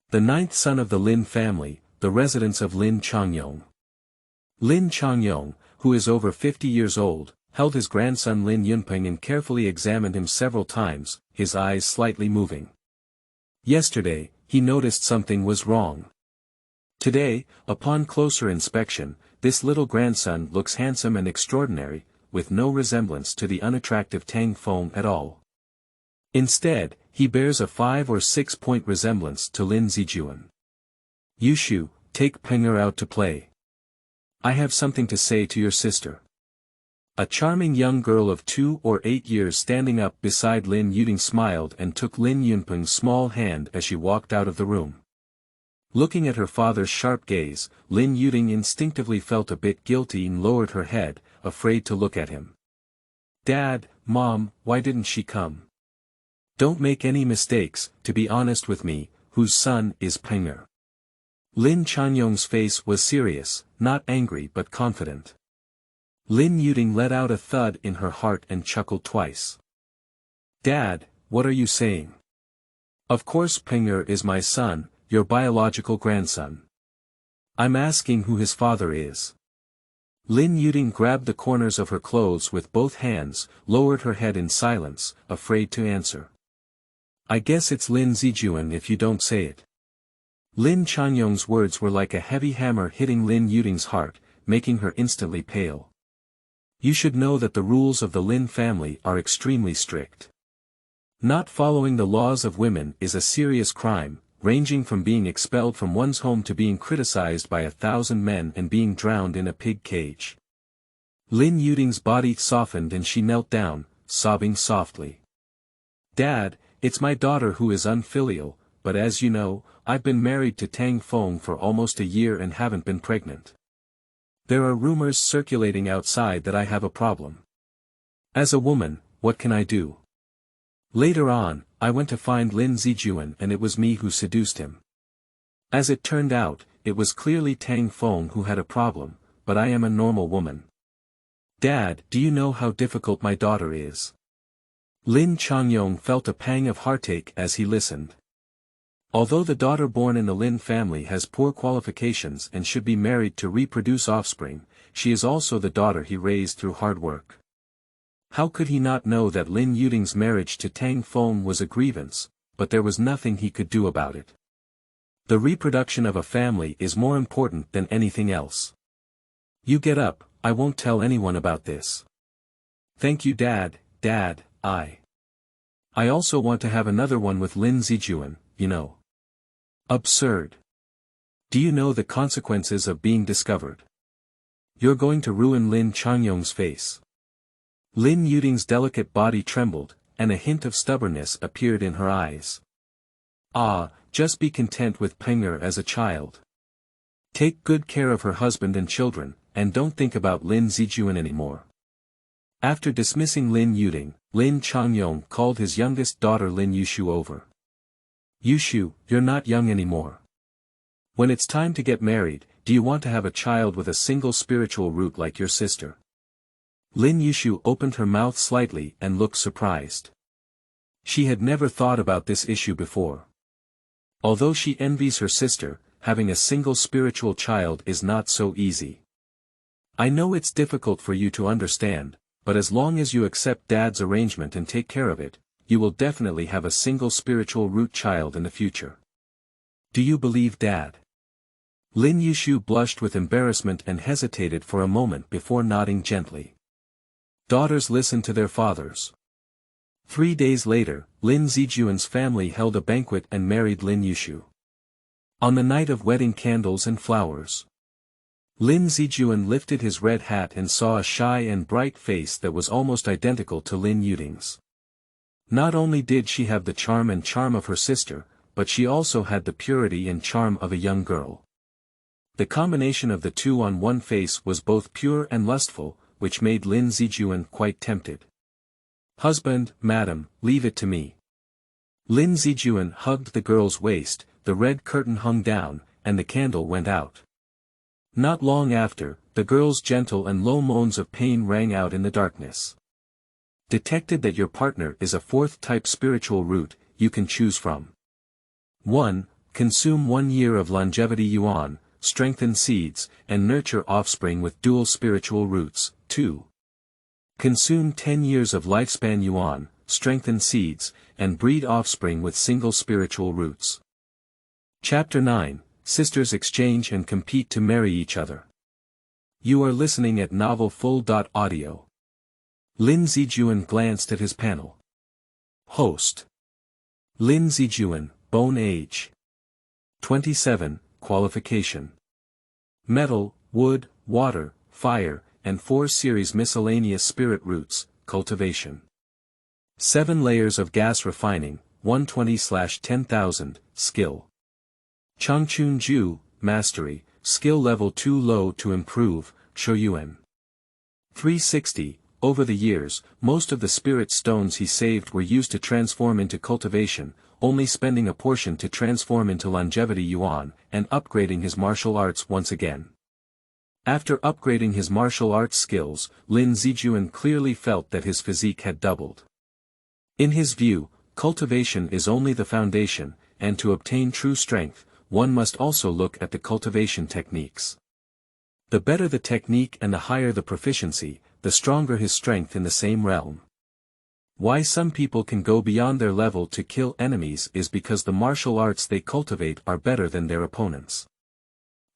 Speaker 1: The 9th son of the Lin family, the residence of Lin Changyong. Lin Changyong, who is over 50 years old, held his grandson Lin Yunpeng and carefully examined him several times, his eyes slightly moving. Yesterday, he noticed something was wrong. Today, upon closer inspection, this little grandson looks handsome and extraordinary, with no resemblance to the unattractive Tang Feng at all. Instead, he bears a 5 or 6 point resemblance to Lin Zijuan. "Yushu, take Peng'er out to play. I have something to say to your sister." A charming young girl of 2 or 8 years standing up beside Lin Yuding smiled and took Lin Yunpeng's small hand as she walked out of the room. Looking at her father's sharp gaze, Lin Yuding instinctively felt a bit guilty and lowered her head, afraid to look at him. "Dad, Mom, why didn't she come? Don't make any mistakes, to be honest with me, whose son is Peng'er?" Lin Changyong's face was serious, not angry but confident. Lin Yuding let out a thud in her heart and chuckled twice. "Dad, what are you saying? Of course Peng'er is my son, your biological grandson. I'm asking who his father is." Lin Yuding grabbed the corners of her clothes with both hands, lowered her head in silence, afraid to answer. "I guess it's Lin Zijuan if you don't say it." Lin Changyong's words were like a heavy hammer hitting Lin Yuding's heart, making her instantly pale. You should know that the rules of the Lin family are extremely strict. Not following the laws of women is a serious crime, ranging from being expelled from one's home to being criticized by 1,000 men and being drowned in a pig cage. Lin Yuding's body softened and she knelt down, sobbing softly. "Dad, it's my daughter who is unfilial, but as you know, I've been married to Tang Feng for almost a year and haven't been pregnant. There are rumors circulating outside that I have a problem. As a woman, what can I do? Later on, I went to find Lin Zijuan and it was me who seduced him. As it turned out, it was clearly Tang Feng who had a problem, but I am a normal woman. Dad, do you know how difficult my daughter is?" Lin Changyong felt a pang of heartache as he listened. Although the daughter born in the Lin family has poor qualifications and should be married to reproduce offspring, she is also the daughter he raised through hard work. How could he not know that Lin Yuding's marriage to Tang Feng was a grievance, but there was nothing he could do about it. The reproduction of a family is more important than anything else. You get up, I won't tell anyone about this. Thank you Dad, I also want to have another one with Lin Zijuan, you know. Absurd. Do you know the consequences of being discovered? You're going to ruin Lin Changyong's face. Lin Yuding's delicate body trembled, and a hint of stubbornness appeared in her eyes. Ah, just be content with Peng'er as a child. Take good care of her husband and children, and don't think about Lin Zijuan anymore. After dismissing Lin Yuding, Lin Changyong called his youngest daughter Lin Yushu over. Yushu, you're not young anymore. When it's time to get married, do you want to have a child with a single spiritual root like your sister? Lin Yushu opened her mouth slightly and looked surprised. She had never thought about this issue before. Although she envies her sister, having a single spiritual child is not so easy. I know it's difficult for you to understand, but as long as you accept Dad's arrangement and take care of it, you will definitely have a single spiritual root child in the future. Do you believe Dad? Lin Yushu blushed with embarrassment and hesitated for a moment before nodding gently. Daughters listen to their fathers. 3 days later, Lin Zijuan's family held a banquet and married Lin Yushu. On the night of wedding candles and flowers, Lin Zijuan lifted his red hat and saw a shy and bright face that was almost identical to Lin Yuding's. Not only did she have the charm of her sister, but she also had the purity and charm of a young girl. The combination of the two on one face was both pure and lustful, which made Lin Zijuan quite tempted. Husband, madam, leave it to me. Lin Zijuan hugged the girl's waist, the red curtain hung down, and the candle went out. Not long after, the girl's gentle and low moans of pain rang out in the darkness. Detected that your partner is a fourth type spiritual root, you can choose from. 1. Consume 1 year of longevity yuan, strengthen seeds, and nurture offspring with dual spiritual roots. 2. Consume 10 years of lifespan yuan, strengthen seeds, and breed offspring with single spiritual roots. Chapter 9, Sisters exchange and compete to marry each other. You are listening at novelfull.audio. Lin Zijuan glanced at his panel. Host. Lin Zijuan, bone age. 27, qualification. Metal, wood, water, fire, and 4 series miscellaneous spirit roots, cultivation. 7 layers of gas refining, 120/10,000, skill. Changchun Ju, mastery, skill level 2 low to improve, Shoyuan. 360, over the years, most of the spirit stones he saved were used to transform into cultivation, only spending a portion to transform into longevity yuan, and upgrading his martial arts once again. After upgrading his martial arts skills, Lin Zijuan clearly felt that his physique had doubled. In his view, cultivation is only the foundation, and to obtain true strength, one must also look at the cultivation techniques. The better the technique and the higher the proficiency, the stronger his strength in the same realm. Why some people can go beyond their level to kill enemies is because the martial arts they cultivate are better than their opponents.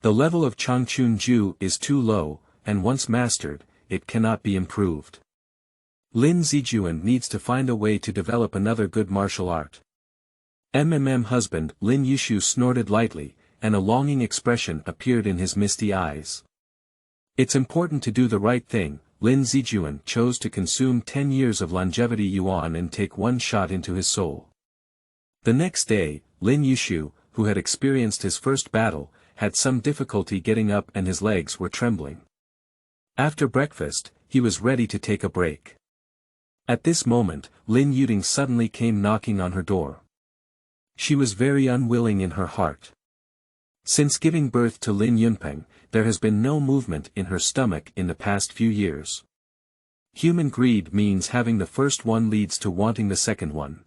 Speaker 1: The level of Changchun Ju is too low, and once mastered, it cannot be improved. Lin Zijuan needs to find a way to develop another good martial art. Husband Lin Yushu snorted lightly, and a longing expression appeared in his misty eyes. It's important to do the right thing. Lin Zijuan chose to consume 10 years of longevity yuan and take one shot into his soul. The next day, Lin Yushu, who had experienced his first battle, had some difficulty getting up and his legs were trembling. After breakfast, he was ready to take a break. At this moment, Lin Yuding suddenly came knocking on her door. She was very unwilling in her heart. Since giving birth to Lin Yunpeng, there has been no movement in her stomach in the past few years. Human greed means having the first one leads to wanting the second one.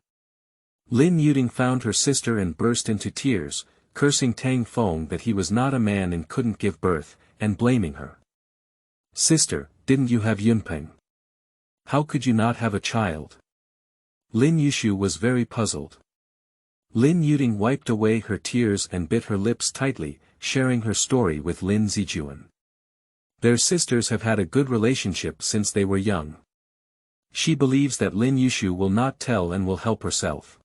Speaker 1: Lin Yuding found her sister and burst into tears, cursing Tang Feng that he was not a man and couldn't give birth, and blaming her. Sister, didn't you have Yunpeng? How could you not have a child? Lin Yushu was very puzzled. Lin Yuding wiped away her tears and bit her lips tightly, sharing her story with Lin Zijuan. Their sisters have had a good relationship since they were young. She believes that Lin Yushu will not tell and will help herself.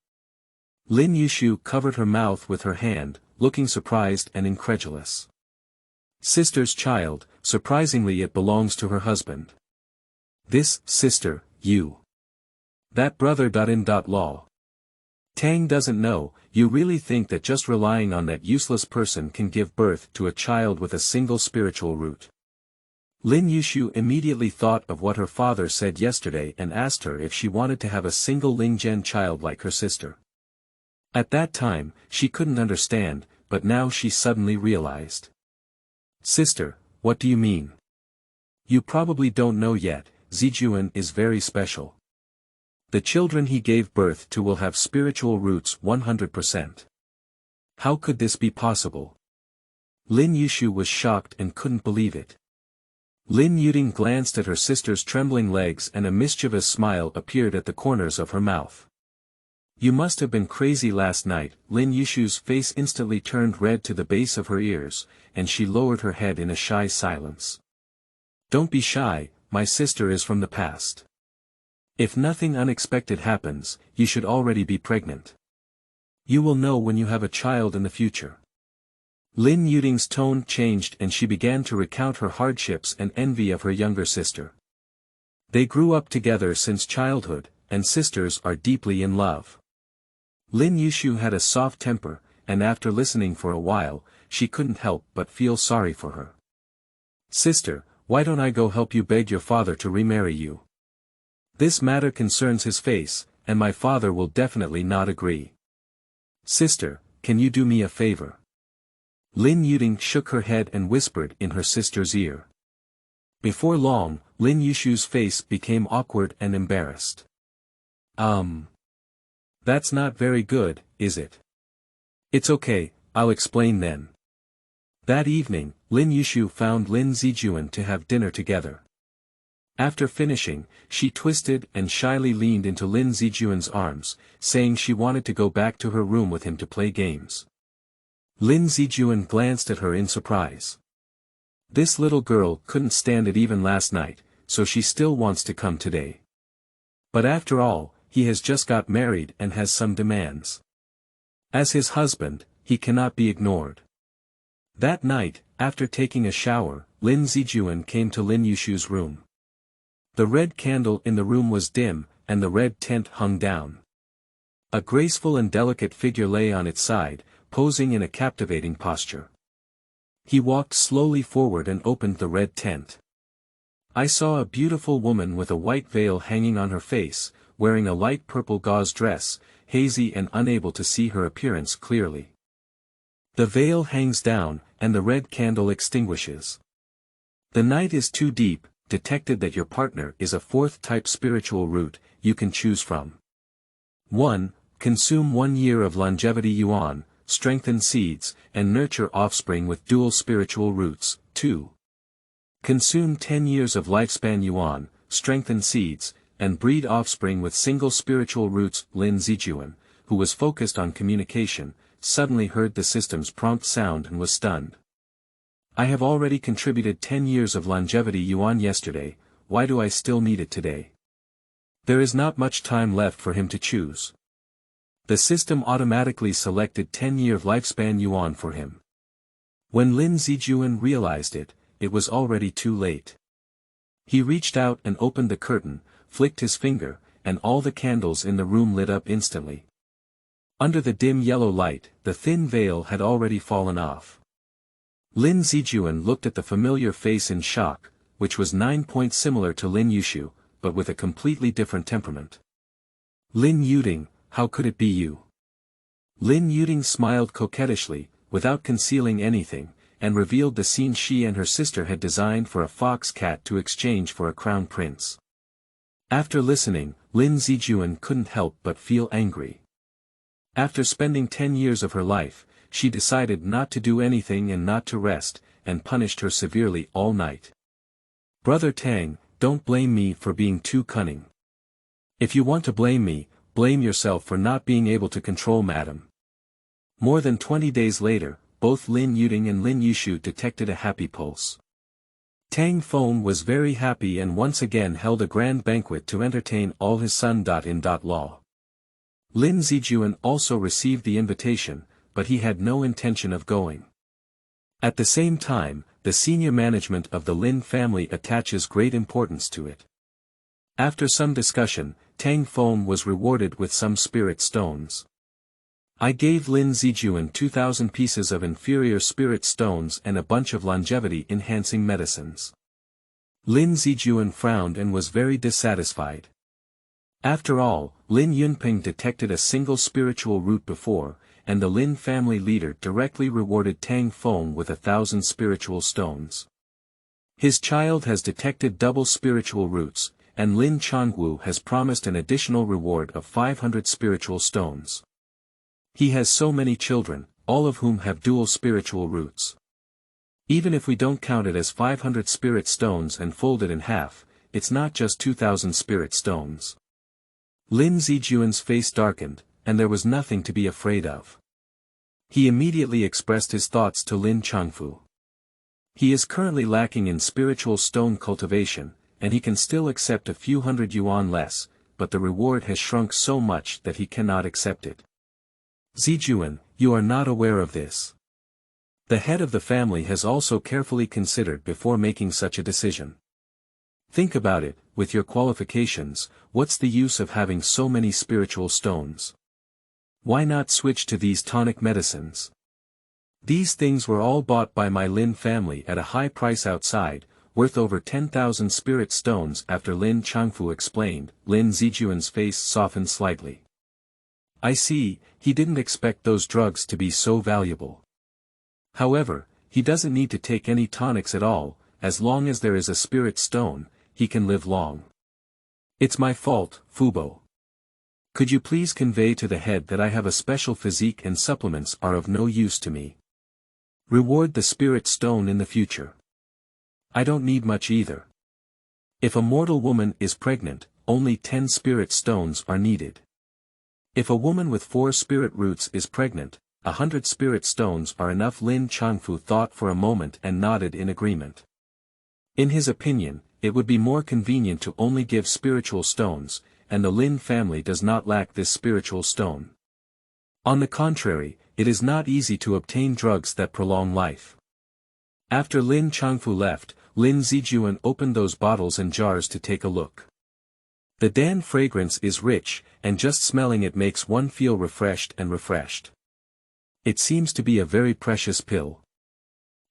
Speaker 1: Lin Yushu covered her mouth with her hand, looking surprised and incredulous. Sister's child, surprisingly it belongs to her husband. This, sister, you. That brother.in.law. Tang doesn't know, you really think that just relying on that useless person can give birth to a child with a single spiritual root. Lin Yushu immediately thought of what her father said yesterday and asked her if she wanted to have a single Lingzhen child like her sister. At that time, she couldn't understand, but now she suddenly realized. Sister, what do you mean? You probably don't know yet, Zijuan is very special. The children he gave birth to will have spiritual roots 100%. How could this be possible? Lin Yushu was shocked and couldn't believe it. Lin Yuding glanced at her sister's trembling legs and a mischievous smile appeared at the corners of her mouth. You must have been crazy last night. Lin Yushu's face instantly turned red to the base of her ears, and she lowered her head in a shy silence. Don't be shy, my sister is from the past. If nothing unexpected happens, you should already be pregnant. You will know when you have a child in the future. Lin Yuding's tone changed and she began to recount her hardships and envy of her younger sister. They grew up together since childhood, and sisters are deeply in love. Lin Yushu had a soft temper, and after listening for a while, she couldn't help but feel sorry for her. Sister, why don't I go help you beg your father to remarry you? This matter concerns his face, and my father will definitely not agree. Sister, can you do me a favor? Lin Yuding shook her head and whispered in her sister's ear. Before long, Lin Yushu's face became awkward and embarrassed. That's not very good, is it? It's okay, I'll explain then. That evening, Lin Yushu found Lin Zijuan to have dinner together. After finishing, she twisted and shyly leaned into Lin Zijuan's arms, saying she wanted to go back to her room with him to play games. Lin Zijuan glanced at her in surprise. This little girl couldn't stand it even last night, so she still wants to come today. But after all, he has just got married and has some demands. As his husband, he cannot be ignored. That night, after taking a shower, Lin Zijuan came to Lin Yushu's room. The red candle in the room was dim, and the red tent hung down. A graceful and delicate figure lay on its side, posing in a captivating posture. He walked slowly forward and opened the red tent. I saw a beautiful woman with a white veil hanging on her face, wearing a light purple gauze dress, hazy and unable to see her appearance clearly. The veil hangs down, and the red candle extinguishes. The night is too deep, detected that your partner is a fourth type spiritual root, you can choose from. 1. Consume 1 year of longevity yuan, strengthen seeds, and nurture offspring with dual spiritual roots. 2. Consume 10 years of lifespan yuan, strengthen seeds, and breed offspring with single spiritual roots. Lin Zijuan, who was focused on communication, suddenly heard the system's prompt sound and was stunned. I have already contributed 10 years of longevity yuan yesterday, why do I still need it today? There is not much time left for him to choose. The system automatically selected 10-year lifespan yuan for him. When Lin Zijuan realized it, it was already too late. He reached out and opened the curtain, flicked his finger, and all the candles in the room lit up instantly. Under the dim yellow light, the thin veil had already fallen off. Lin Zijuan looked at the familiar face in shock, which was 9 points similar to Lin Yushu, but with a completely different temperament. Lin Yuding, how could it be you? Lin Yuding smiled coquettishly, without concealing anything, and revealed the scene she and her sister had designed for a fox cat to exchange for a crown prince. After listening, Lin Zijuan couldn't help but feel angry. After spending 10 years of her life, she decided not to do anything and not to rest, and punished her severely all night. Brother Tang, don't blame me for being too cunning. If you want to blame me, blame yourself for not being able to control madam. More than 20 days later, both Lin Yuding and Lin Yushu detected a happy pulse. Tang Feng was very happy and once again held a grand banquet to entertain all his son-in-law. Lin Zijuan also received the invitation, but he had no intention of going. At the same time, the senior management of the Lin family attaches great importance to it. After some discussion, Tang Feng was rewarded with some spirit stones. I gave Lin Zijuan 2,000 pieces of inferior spirit stones and a bunch of longevity-enhancing medicines. Lin Zijuan frowned and was very dissatisfied. After all, Lin Yunping detected a single spiritual root before, and the Lin family leader directly rewarded Tang Feng with 1,000 spiritual stones. His child has detected double spiritual roots, and Lin Chongwu has promised an additional reward of 500 spiritual stones. He has so many children, all of whom have dual spiritual roots. Even if we don't count it as 500 spirit stones and fold it in half, it's not just 2,000 spirit stones. Lin Zijuan's face darkened, and there was nothing to be afraid of. He immediately expressed his thoughts to Lin Chongfu. He is currently lacking in spiritual stone cultivation, and he can still accept a few hundred yuan less, but the reward has shrunk so much that he cannot accept it. Zijuan, you are not aware of this. The head of the family has also carefully considered before making such a decision. Think about it, with your qualifications, what's the use of having so many spiritual stones? Why not switch to these tonic medicines? These things were all bought by my Lin family at a high price outside, worth over 10,000 spirit stones. After Lin Chongfu explained, Lin Zijuan's face softened slightly. I see, he didn't expect those drugs to be so valuable. However, he doesn't need to take any tonics at all, as long as there is a spirit stone, he can live long. It's my fault, Fubo. Could you please convey to the head that I have a special physique and supplements are of no use to me. Reward the spirit stone in the future. I don't need much either. If a mortal woman is pregnant, only 10 spirit stones are needed. If a woman with 4 spirit roots is pregnant, 100 spirit stones are enough. Lin Chongfu thought for a moment and nodded in agreement. In his opinion, it would be more convenient to only give spiritual stones, and the Lin family does not lack this spiritual stone. On the contrary, it is not easy to obtain drugs that prolong life. After Lin Chongfu left, Lin Zijuan opened those bottles and jars to take a look. The Dan fragrance is rich, and just smelling it makes one feel refreshed. It seems to be a very precious pill.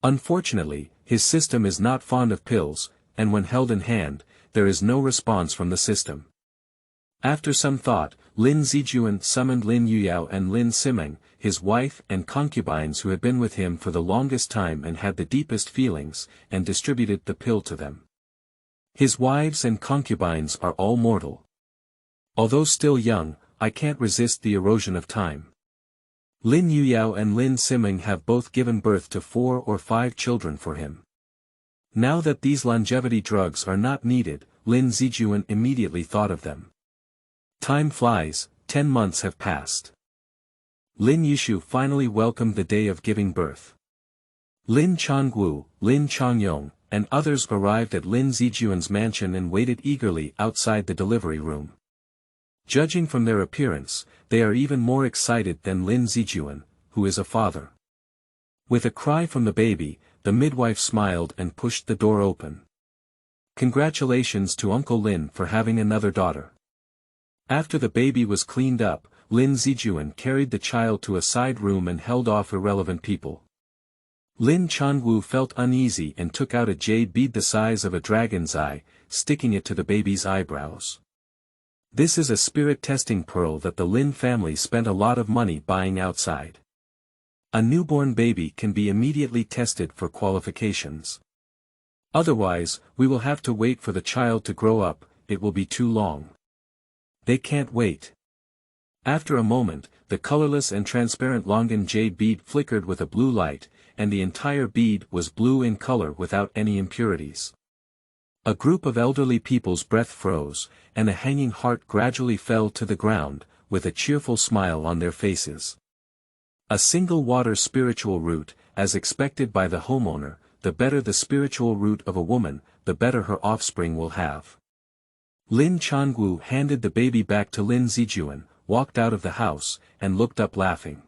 Speaker 1: Unfortunately, his system is not fond of pills, and when held in hand, there is no response from the system. After some thought, Lin Zijuan summoned Lin Yuyao and Lin Simeng, his wife and concubines who had been with him for the longest time and had the deepest feelings, and distributed the pill to them. His wives and concubines are all mortal. Although still young, I can't resist the erosion of time. Lin Yuyao and Lin Simeng have both given birth to 4 or 5 children for him. Now that these longevity drugs are not needed, Lin Zijuan immediately thought of them. Time flies, 10 months have passed. Lin Yushu finally welcomed the day of giving birth. Lin Chongwu, Lin Chongyong, and others arrived at Lin Zijuan's mansion and waited eagerly outside the delivery room. Judging from their appearance, they are even more excited than Lin Zijuan, who is a father. With a cry from the baby, the midwife smiled and pushed the door open. Congratulations to Uncle Lin for having another daughter. After the baby was cleaned up, Lin Zijuan carried the child to a side room and held off irrelevant people. Lin Chongwu felt uneasy and took out a jade bead the size of a dragon's eye, sticking it to the baby's eyebrows. This is a spirit testing pearl that the Lin family spent a lot of money buying outside. A newborn baby can be immediately tested for qualifications. Otherwise, we will have to wait for the child to grow up, it will be too long. They can't wait. After a moment, the colorless and transparent Longan jade bead flickered with a blue light, and the entire bead was blue in color without any impurities. A group of elderly people's breath froze, and a hanging heart gradually fell to the ground, with a cheerful smile on their faces. A single water spiritual root, as expected by the homeowner, the better the spiritual root of a woman, the better her offspring will have. Lin Changwu handed the baby back to Lin Zijuan, walked out of the house, and looked up laughing.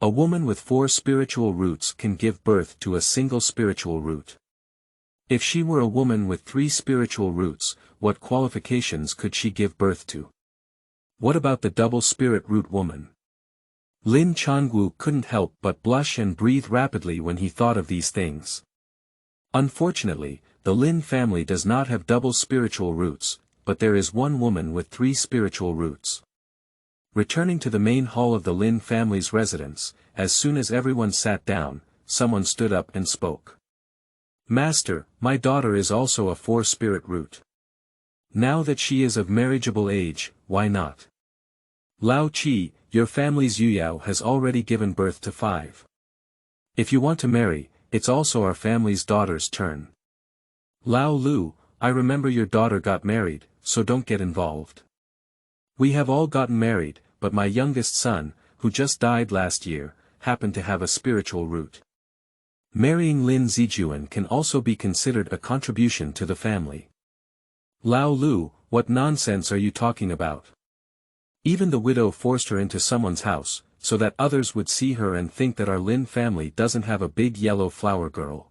Speaker 1: A woman with 4 spiritual roots can give birth to a single spiritual root. If she were a woman with 3 spiritual roots, what qualifications could she give birth to? What about the double spirit root woman? Lin Changwu couldn't help but blush and breathe rapidly when he thought of these things. Unfortunately, the Lin family does not have double spiritual roots, but there is one woman with 3 spiritual roots. Returning to the main hall of the Lin family's residence, as soon as everyone sat down, someone stood up and spoke. Master, my daughter is also a 4 spirit root. Now that she is of marriageable age, why not? Lao Qi, your family's Yuyao has already given birth to 5. If you want to marry, it's also our family's daughter's turn. Lao Lu, I remember your daughter got married, so don't get involved. We have all gotten married, but my youngest son, who just died last year, happened to have a spiritual root. Marrying Lin Zijuan can also be considered a contribution to the family. Lao Lu, what nonsense are you talking about? Even the widow forced her into someone's house, so that others would see her and think that our Lin family doesn't have a big yellow flower girl.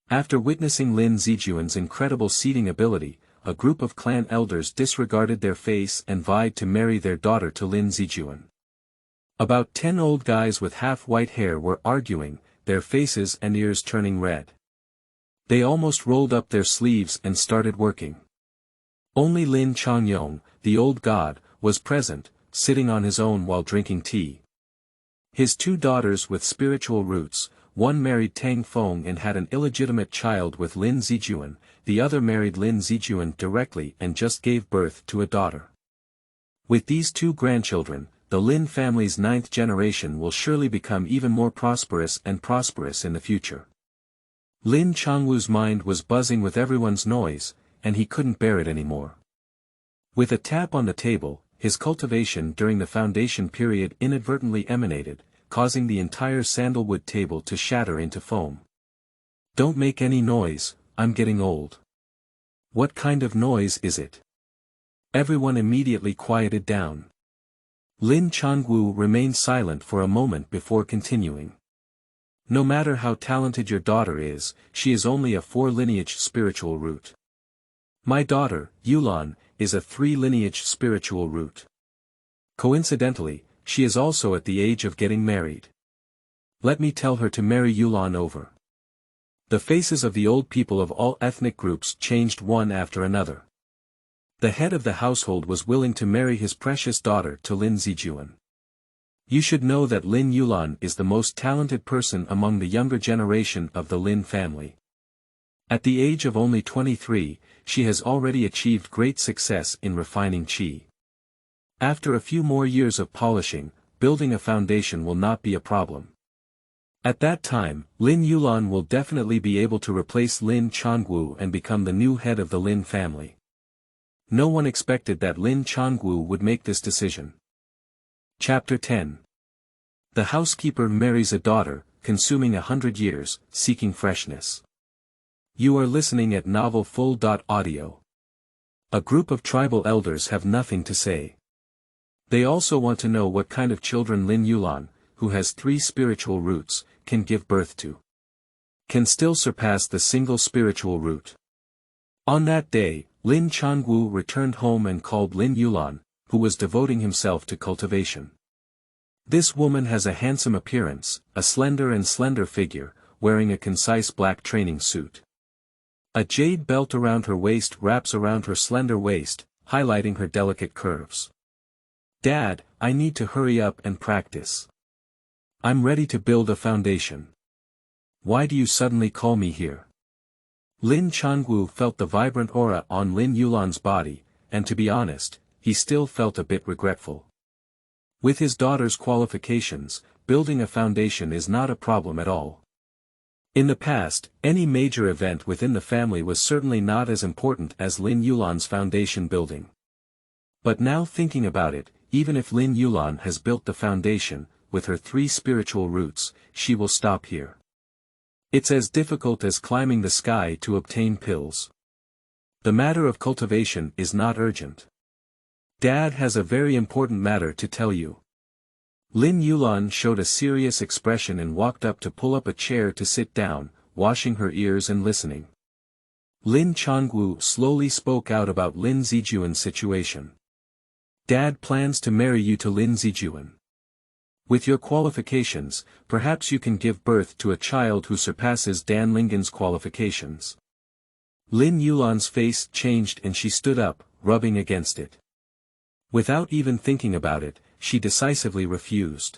Speaker 1: After witnessing Lin Zijuan's incredible seating ability, a group of clan elders disregarded their face and vied to marry their daughter to Lin Zijuan. About 10 old guys with half-white hair were arguing, their faces and ears turning red. They almost rolled up their sleeves and started working. Only Lin Changyong, the old god, was present, sitting on his own while drinking tea. His 2 daughters with spiritual roots, one married Tang Feng and had an illegitimate child with Lin Zijuan, the other married Lin Zijuan directly and just gave birth to a daughter. With these 2 grandchildren, the Lin family's 9th generation will surely become even more prosperous in the future. Lin Changwu's mind was buzzing with everyone's noise, and he couldn't bear it anymore. With a tap on the table, his cultivation during the foundation period inadvertently emanated, causing the entire sandalwood table to shatter into foam. Don't make any noise, I'm getting old. What kind of noise is it? Everyone immediately quieted down. Lin Changwu remained silent for a moment before continuing. No matter how talented your daughter is, she is only a 4-lineage spiritual root. My daughter, Yulan, is a 3-lineage spiritual root. Coincidentally, she is also at the age of getting married. Let me tell her to marry Yulan over. The faces of the old people of all ethnic groups changed one after another. The head of the household was willing to marry his precious daughter to Lin Zijuan. You should know that Lin Yulan is the most talented person among the younger generation of the Lin family. At the age of only 23, she has already achieved great success in refining qi. After a few more years of polishing, building a foundation will not be a problem. At that time, Lin Yulan will definitely be able to replace Lin Changwu and become the new head of the Lin family. No one expected that Lin Changwu would make this decision. Chapter 10. The housekeeper marries a daughter, consuming 100 years, seeking freshness. You are listening at Novel Full.audio. A group of tribal elders have nothing to say. They also want to know what kind of children Lin Yulan, who has 3 spiritual roots, can give birth to. Can still surpass the single spiritual root. On that day, Lin Changwu returned home and called Lin Yulan, who was devoting himself to cultivation. This woman has a handsome appearance, a slender figure, wearing a concise black training suit. A jade belt around her waist wraps around her slender waist, highlighting her delicate curves. Dad, I need to hurry up and practice. I'm ready to build a foundation. Why do you suddenly call me here? Lin Changwu felt the vibrant aura on Lin Yulan's body, and to be honest, he still felt a bit regretful. With his daughter's qualifications, building a foundation is not a problem at all. In the past, any major event within the family was certainly not as important as Lin Yulan's foundation building. But now thinking about it, even if Lin Yulan has built the foundation, with her 3 spiritual roots, she will stop here. It's as difficult as climbing the sky to obtain pills. The matter of cultivation is not urgent. Dad has a very important matter to tell you. Lin Yulan showed a serious expression and walked up to pull up a chair to sit down, washing her ears and listening. Lin Changwu slowly spoke out about Lin Zijuan's situation. Dad plans to marry you to Lin Zijuan. With your qualifications, perhaps you can give birth to a child who surpasses Dan Lingen's qualifications. Lin Yulan's face changed and she stood up, rubbing against it. Without even thinking about it, she decisively refused.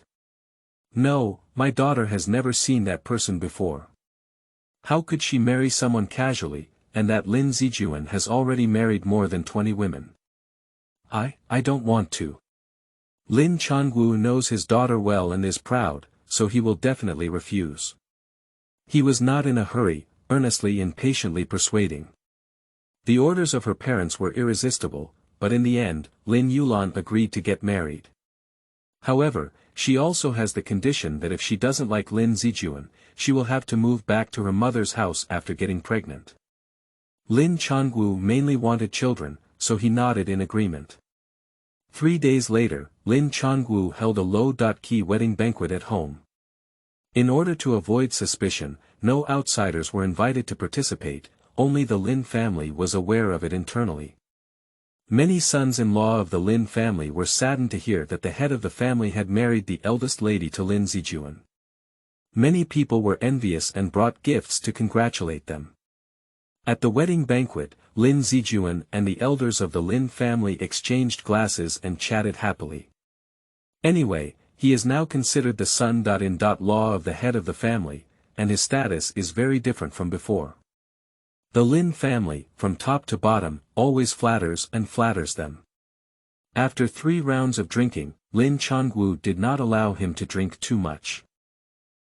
Speaker 1: No, my daughter has never seen that person before. How could she marry someone casually, and that Lin Zijuan has already married more than 20 women? I don't want to. Lin Changwu knows his daughter well and is proud, so he will definitely refuse. He was not in a hurry, earnestly and patiently persuading. The orders of her parents were irresistible, but in the end, Lin Yulan agreed to get married. However, she also has the condition that if she doesn't like Lin Zijuan, she will have to move back to her mother's house after getting pregnant. Lin Changwu mainly wanted children, so he nodded in agreement. 3 days later, Lin Changwu held a low-key wedding banquet at home. In order to avoid suspicion, no outsiders were invited to participate, only the Lin family was aware of it internally. Many sons-in-law of the Lin family were saddened to hear that the head of the family had married the eldest lady to Lin Zijuan. Many people were envious and brought gifts to congratulate them. At the wedding banquet, Lin Zijuan and the elders of the Lin family exchanged glasses and chatted happily. Anyway, he is now considered the son-in-law of the head of the family, and his status is very different from before. The Lin family, from top to bottom, always flatters them. After 3 rounds of drinking, Lin Changwu did not allow him to drink too much.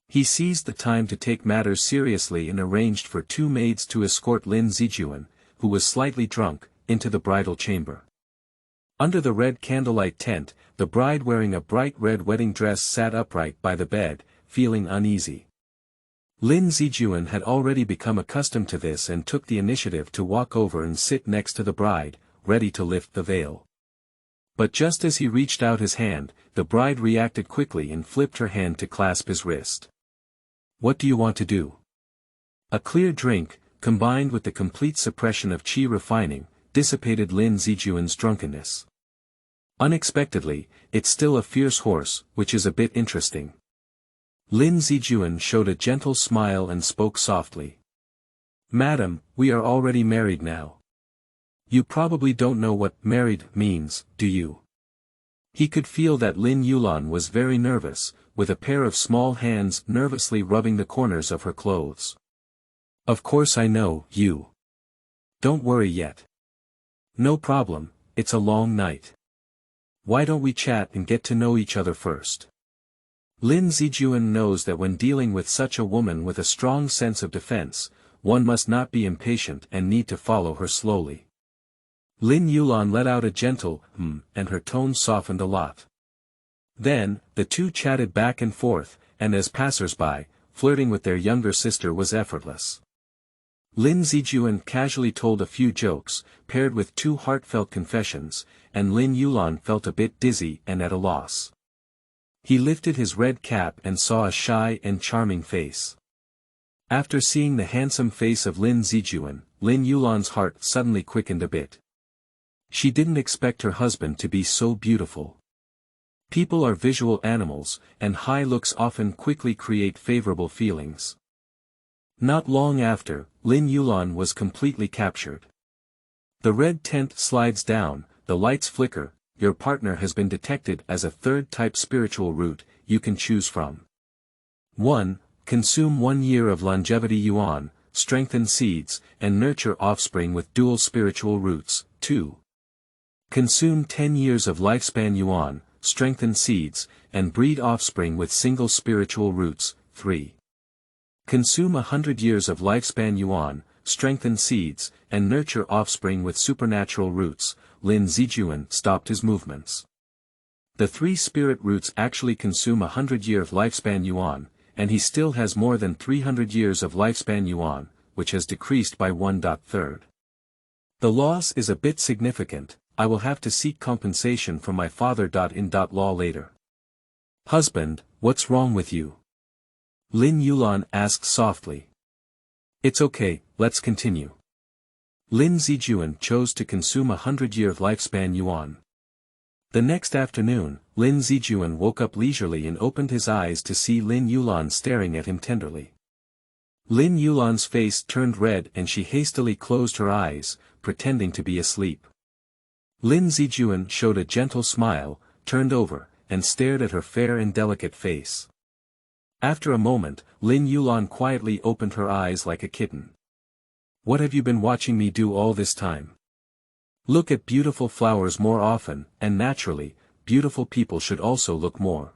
Speaker 1: He seized the time to take matters seriously and arranged for 2 maids to escort Lin Zijuan, who was slightly drunk, into the bridal chamber. Under the red candlelight tent, the bride wearing a bright red wedding dress sat upright by the bed, feeling uneasy. Lin Zijuan had already become accustomed to this and took the initiative to walk over and sit next to the bride, ready to lift the veil. But just as he reached out his hand, the bride reacted quickly and flipped her hand to clasp his wrist. What do you want to do? A clear drink, combined with the complete suppression of qi refining, dissipated Lin Zijuan's drunkenness. Unexpectedly, it's still a fierce horse, which is a bit interesting. Lin Zijuan showed a gentle smile and spoke softly. Madam, we are already married now. You probably don't know what married means, do you? He could feel that Lin Yulan was very nervous, with a pair of small hands nervously rubbing the corners of her clothes. Of course I know, you. Don't worry yet. No problem, it's a long night. Why don't we chat and get to know each other first? Lin Zijuan knows that when dealing with such a woman with a strong sense of defense, one must not be impatient and need to follow her slowly. Lin Yulan let out a gentle and her tone softened a lot. Then, the 2 chatted back and forth, and as passers-by, flirting with their younger sister was effortless. Lin Zijuan casually told a few jokes, paired with 2 heartfelt confessions, and Lin Yulan felt a bit dizzy and at a loss. He lifted his red cap and saw a shy and charming face. After seeing the handsome face of Lin Zijuan, Lin Yulan's heart suddenly quickened a bit. She didn't expect her husband to be so beautiful. People are visual animals, and high looks often quickly create favorable feelings. Not long after, Lin Yulan was completely captured. The red tent slides down, the lights flicker. Your partner has been detected as a 3rd type spiritual root, you can choose from. 1. Consume 1 year of longevity yuan, strengthen seeds, and nurture offspring with dual spiritual roots. 2. Consume 10 years of lifespan yuan, strengthen seeds, and breed offspring with single spiritual roots. 3. Consume 100 years of lifespan Yuan, strengthen seeds, and nurture offspring with supernatural roots. Lin Zijuan stopped his movements. The 3 spirit roots actually consume 100-year of lifespan Yuan, and he still has more than 300 years of lifespan Yuan, which has decreased by 1/3. The loss is a bit significant. I will have to seek compensation from my father. In law later. Husband, what's wrong with you? Lin Yulan asked softly. It's okay, let's continue. Lin Zijuan chose to consume 100-year of lifespan Yuan. The next afternoon, Lin Zijuan woke up leisurely and opened his eyes to see Lin Yulan staring at him tenderly. Lin Yulan's face turned red and she hastily closed her eyes, pretending to be asleep. Lin Zijuan showed a gentle smile, turned over, and stared at her fair and delicate face. After a moment, Lin Yulan quietly opened her eyes like a kitten. What have you been watching me do all this time? Look at beautiful flowers more often, and naturally, beautiful people should also look more.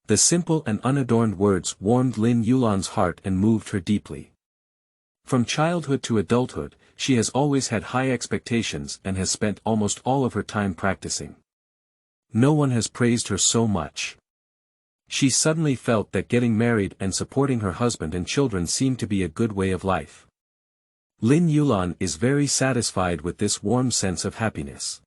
Speaker 1: The simple and unadorned words warmed Lin Yulan's heart and moved her deeply. From childhood to adulthood, she has always had high expectations and has spent almost all of her time practicing. No one has praised her so much. She suddenly felt that getting married and supporting her husband and children seemed to be a good way of life. Lin Yulan is very satisfied with this warm sense of happiness.